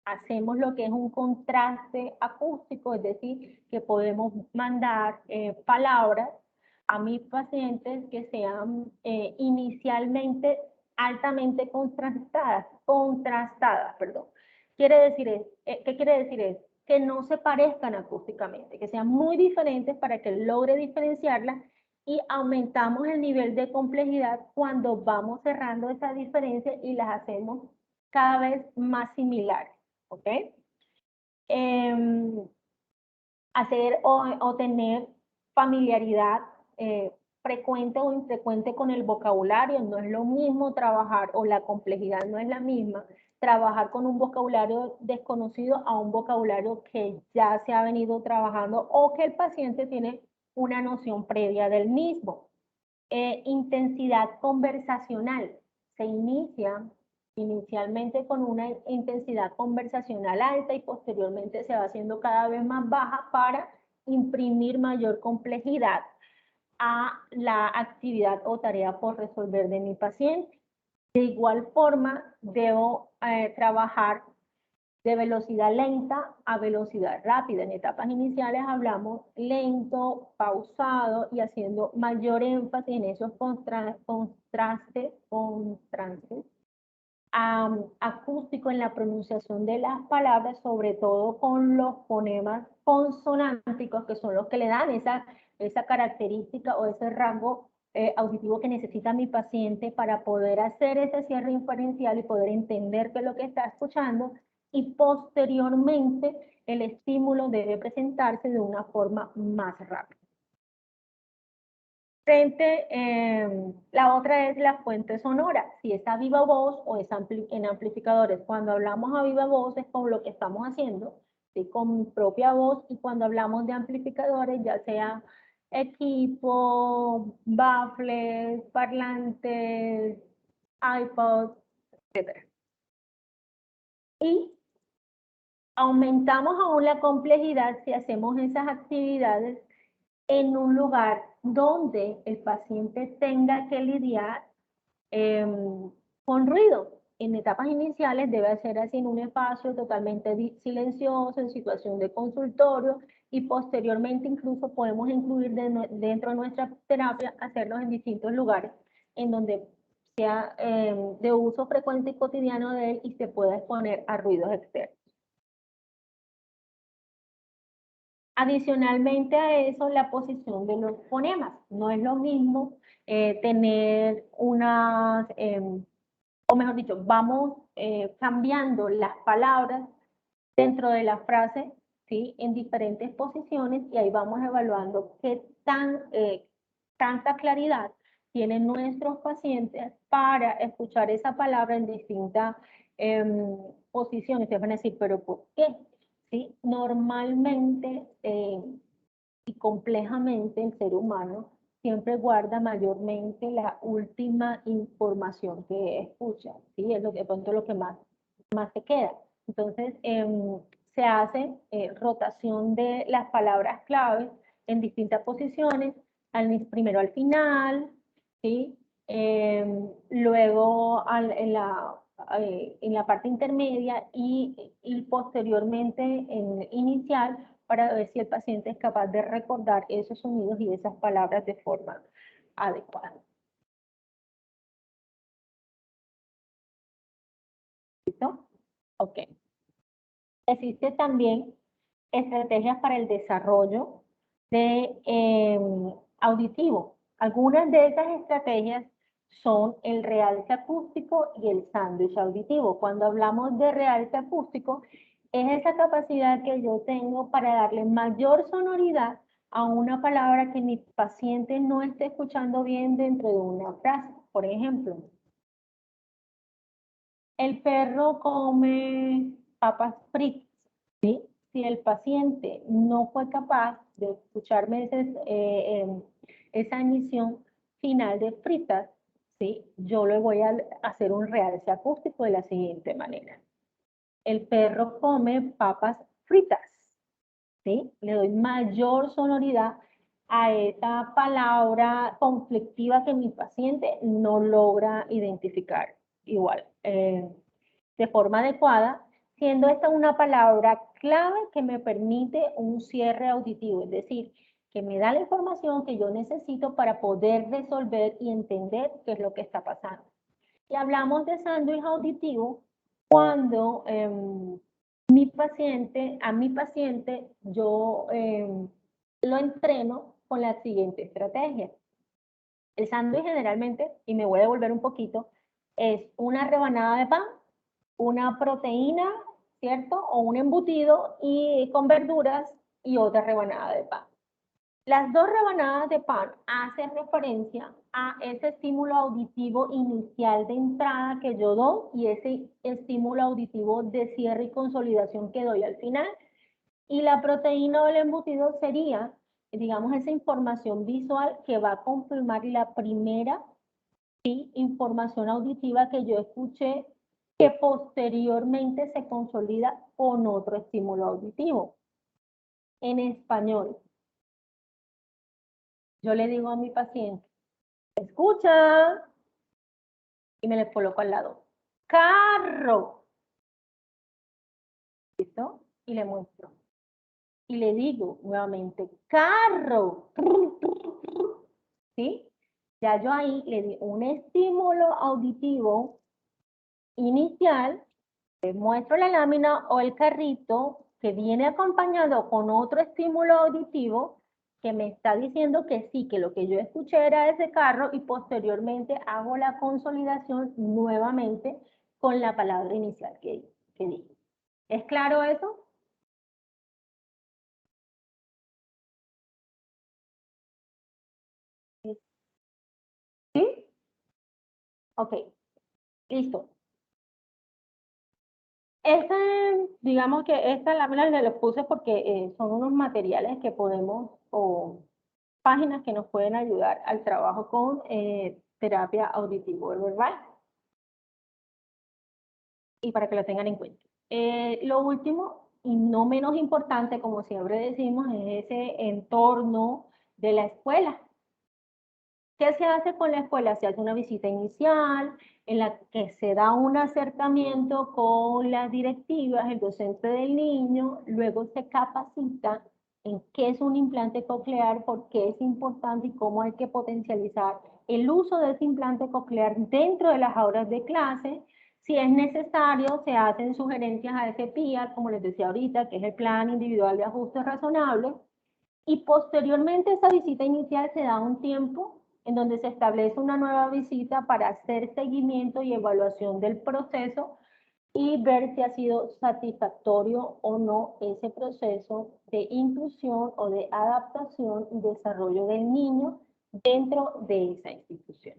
Hacemos lo que es un contraste acústico, es decir, que podemos mandar palabras a mis pacientes que sean inicialmente altamente contrastadas, perdón. ¿Qué quiere decir eso? Que no se parezcan acústicamente, que sean muy diferentes para que logre diferenciarlas, y aumentamos el nivel de complejidad cuando vamos cerrando esa diferencia y las hacemos cada vez más similares. ¿Ok? Hacer o tener familiaridad frecuente o infrecuente con el vocabulario. No es lo mismo trabajar, o la complejidad no es la misma, trabajar con un vocabulario desconocido a un vocabulario que ya se ha venido trabajando o que el paciente tiene una noción previa del mismo. Intensidad conversacional. Se inicia inicialmente con una intensidad conversacional alta y posteriormente se va haciendo cada vez más baja para imprimir mayor complejidad a la actividad o tarea por resolver de mi paciente. De igual forma, debo trabajar de velocidad lenta a velocidad rápida. En etapas iniciales hablamos lento, pausado y haciendo mayor énfasis en esos contrastes acústico en la pronunciación de las palabras, sobre todo con los fonemas consonánticos, que son los que le dan esa característica o ese rango auditivo que necesita mi paciente para poder hacer ese cierre inferencial y poder entender qué es lo que está escuchando, y posteriormente el estímulo debe presentarse de una forma más rápida. La otra es la fuente sonora, si es a viva voz o es en amplificadores. Cuando hablamos a viva voz es con lo que estamos haciendo, ¿sí? Con mi propia voz, y cuando hablamos de amplificadores, ya sea equipo, baffles, parlantes, iPods, etc. Y aumentamos aún la complejidad si hacemos esas actividades en un lugar donde el paciente tenga que lidiar con ruido. En etapas iniciales debe ser así, en un espacio totalmente silencioso, en situación de consultorio, y posteriormente incluso podemos incluir dentro de nuestra terapia, hacerlos en distintos lugares en donde sea de uso frecuente y cotidiano de él y se pueda exponer a ruidos externos. Adicionalmente a eso, la posición de los fonemas. No es lo mismo tener unas, o mejor dicho, vamos cambiando las palabras dentro de la frase, ¿sí? En diferentes posiciones, y ahí vamos evaluando qué tanta claridad tienen nuestros pacientes para escuchar esa palabra en distintas posiciones. Te van a decir, ¿pero por qué? ¿Sí? Normalmente y complejamente el ser humano siempre guarda mayormente la última información que escucha, ¿sí? Es de pronto lo que más se queda. Entonces, se hace rotación de las palabras claves en distintas posiciones, primero al final, ¿sí? Luego en la parte intermedia y posteriormente en inicial, para ver si el paciente es capaz de recordar esos sonidos y esas palabras de forma adecuada. ¿Listo? Ok. Existe también estrategias para el desarrollo de auditivo. Algunas de esas estrategias son el realce acústico y el sándwich auditivo. Cuando hablamos de realce acústico, es esa capacidad que yo tengo para darle mayor sonoridad a una palabra que mi paciente no esté escuchando bien dentro de una frase. Por ejemplo, el perro come papas fritas, ¿sí? Si el paciente no fue capaz de escucharme esa emisión final de fritas, ¿sí? Yo le voy a hacer un realce acústico de la siguiente manera. El perro come papas fritas, ¿sí? Le doy mayor sonoridad a esa palabra conflictiva que mi paciente no logra identificar igual, de forma adecuada, siendo esta una palabra clave que me permite un cierre auditivo, es decir, que me da la información que yo necesito para poder resolver y entender qué es lo que está pasando. Y hablamos de sándwich auditivo cuando a mi paciente yo lo entreno con la siguiente estrategia. El sándwich generalmente, y me voy a devolver un poquito, es una rebanada de pan, una proteína, ¿cierto? O un embutido y con verduras y otra rebanada de pan. Las dos rebanadas de pan hacen referencia a ese estímulo auditivo inicial de entrada que yo doy y ese estímulo auditivo de cierre y consolidación que doy al final. Y la proteína o el embutido sería, digamos, esa información visual que va a confirmar la primera información auditiva que yo escuché, que posteriormente se consolida con otro estímulo auditivo. En español, yo le digo a mi paciente, escucha, y me le coloco al lado, carro, ¿listo? Y le muestro. Y le digo nuevamente, carro, ¿sí? Ya yo ahí le di un estímulo auditivo inicial, le muestro la lámina o el carrito que viene acompañado con otro estímulo auditivo que me está diciendo que sí, que lo que yo escuché era ese carro y posteriormente hago la consolidación nuevamente con la palabra inicial que dije. ¿Es claro eso? ¿Sí? Ok, listo. Digamos que esta lámina le los puse porque son unos materiales que podemos, o páginas que nos pueden ayudar al trabajo con terapia auditivo-verbal. Y para que lo tengan en cuenta. Lo último, y no menos importante, como siempre decimos, es ese entorno de la escuela. ¿Qué se hace con la escuela? Se hace una visita inicial en la que se da un acercamiento con las directivas, el docente del niño, luego se capacita en qué es un implante coclear, por qué es importante y cómo hay que potencializar el uso de ese implante coclear dentro de las aulas de clase. Si es necesario, se hacen sugerencias a ese PIA, como les decía ahorita, que es el Plan Individual de Ajuste Razonable, y posteriormente a esa visita inicial se da un tiempo en donde se establece una nueva visita para hacer seguimiento y evaluación del proceso y ver si ha sido satisfactorio o no ese proceso de inclusión o de adaptación y desarrollo del niño dentro de esa institución.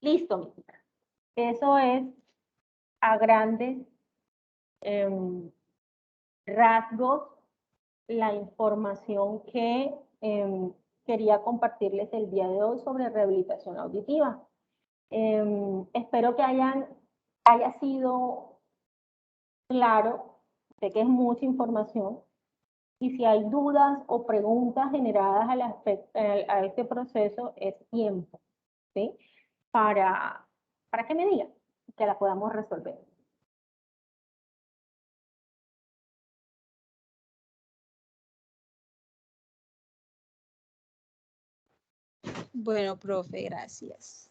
Listo, mi hija. Eso es a grandes rasgos la información que quería compartirles el día de hoy sobre rehabilitación auditiva. Espero que haya sido claro, sé que es mucha información, y si hay dudas o preguntas generadas a este proceso, es tiempo, ¿sí? Para que me digan, que la podamos resolver. Bueno, profe, gracias.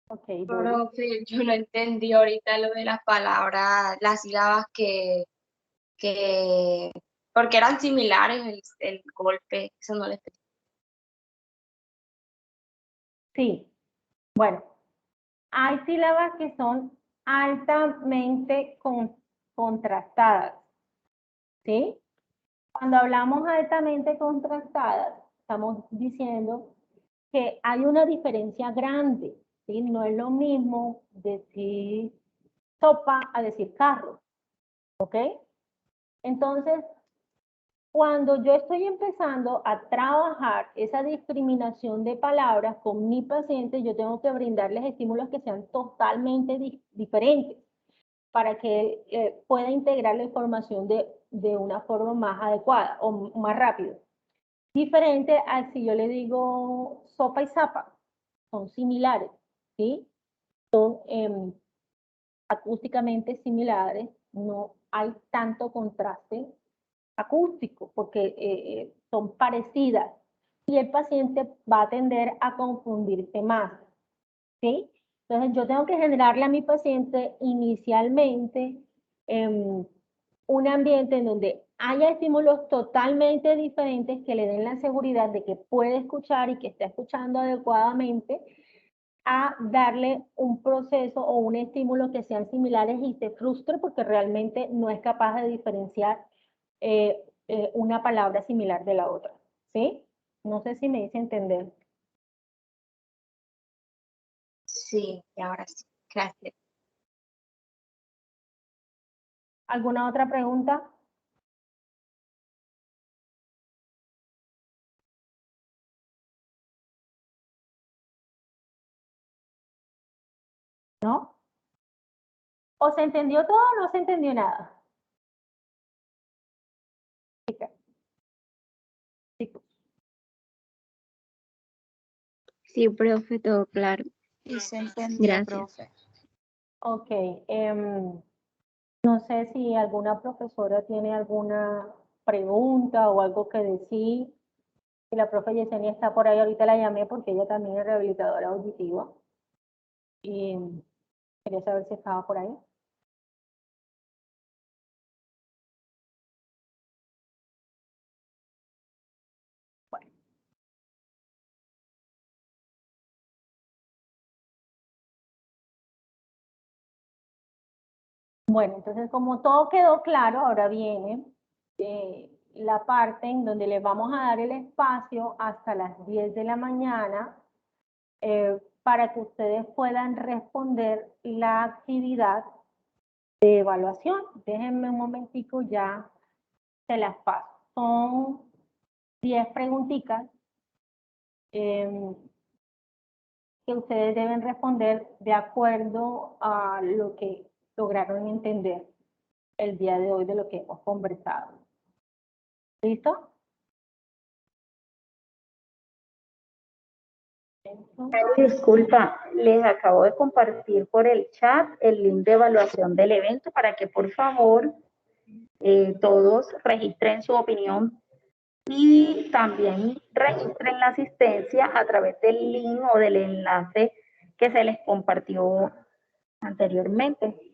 Ok, Doris. Profe, yo no entendí ahorita lo de las palabras, las sílabas que que porque eran similares el golpe, eso no les pedí. Sí, bueno, hay sílabas que son altamente contrastadas, ¿sí? Cuando hablamos altamente contrastadas, estamos diciendo que hay una diferencia grande, ¿sí? No es lo mismo decir sopa a decir carro, ¿ok? Entonces, cuando yo estoy empezando a trabajar esa discriminación de palabras con mi paciente, yo tengo que brindarles estímulos que sean totalmente diferentes para que pueda integrar la información de una forma más adecuada o más rápido. Diferente a si yo le digo sopa y zapa, son similares, ¿sí? Son acústicamente similares, no hay tanto contraste acústico porque son parecidas y el paciente va a tender a confundirse más, ¿sí? Entonces yo tengo que generarle a mi paciente inicialmente un ambiente en donde haya estímulos totalmente diferentes que le den la seguridad de que puede escuchar y que está escuchando adecuadamente, a darle un proceso o un estímulo que sean similares y se frustre porque realmente no es capaz de diferenciar una palabra similar de la otra, ¿sí? No sé si me hice entender. Sí, y ahora sí, gracias. ¿Alguna otra pregunta? ¿No? ¿O se entendió todo o no se entendió nada? Chicos. Sí, profe, todo claro. Y se entendió, Gracias. profe. Ok. No sé si alguna profesora tiene alguna pregunta o algo que decir. Si la profe Yesenia está por ahí, ahorita la llamé porque ella también es rehabilitadora auditiva. Y quería saber si estaba por ahí. Bueno, entonces como todo quedó claro, ahora viene la parte en donde le vamos a dar el espacio hasta las 10 de la mañana para que ustedes puedan responder la actividad de evaluación. Déjenme un momentico, ya se las paso. Son 10 preguntitas que ustedes deben responder de acuerdo a lo que lograron entender el día de hoy de lo que hemos conversado. ¿Listo? Disculpa, les acabo de compartir por el chat el link de evaluación del evento para que por favor todos registren su opinión y también registren la asistencia a través del link o del enlace que se les compartió anteriormente.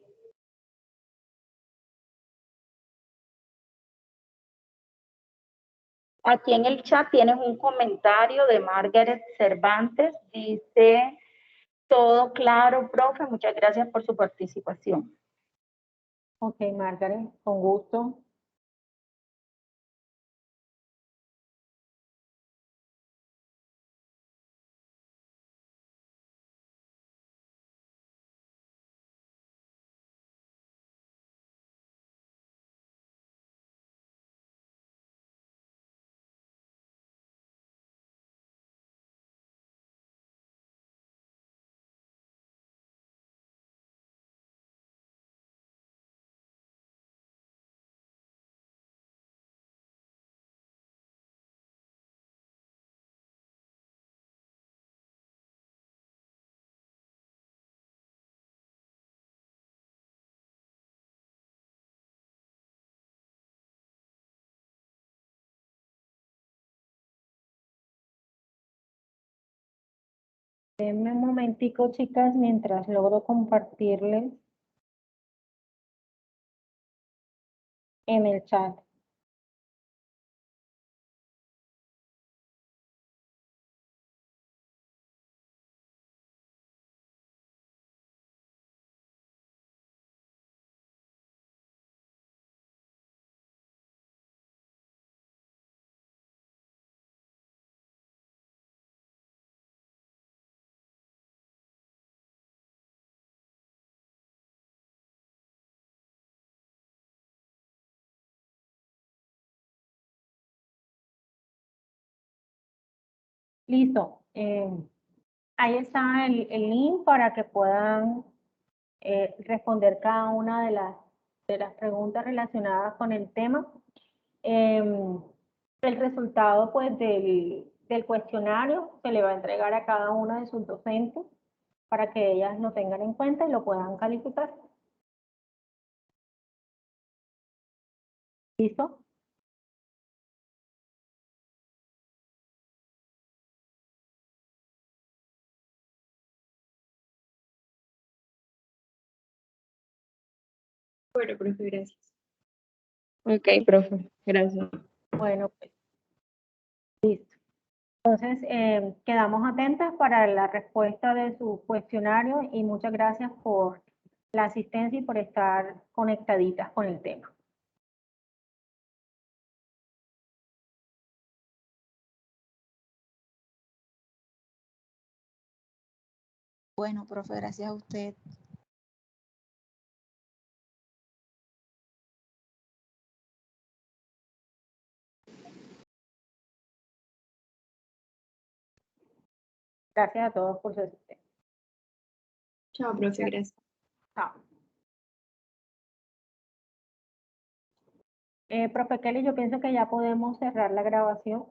Aquí en el chat tienes un comentario de Margaret Cervantes, dice, todo claro, profe, muchas gracias por su participación. Ok, Margaret, con gusto. Denme un momentico, chicas, mientras logro compartirles en el chat. Listo. Ahí está el link para que puedan responder cada una de las preguntas relacionadas con el tema. El resultado pues, del cuestionario se le va a entregar a cada una de sus docentes para que ellas lo tengan en cuenta y lo puedan calificar. ¿Listo? Bueno, profe, gracias. Ok, profe, gracias. Bueno, pues, listo. Entonces, quedamos atentas para la respuesta de su cuestionario y muchas gracias por la asistencia y por estar conectaditas con el tema. Bueno, profe, gracias a usted. Gracias a todos por su asistencia. Chao, profe, gracias. Chao. Profe Kelly, yo pienso que ya podemos cerrar la grabación.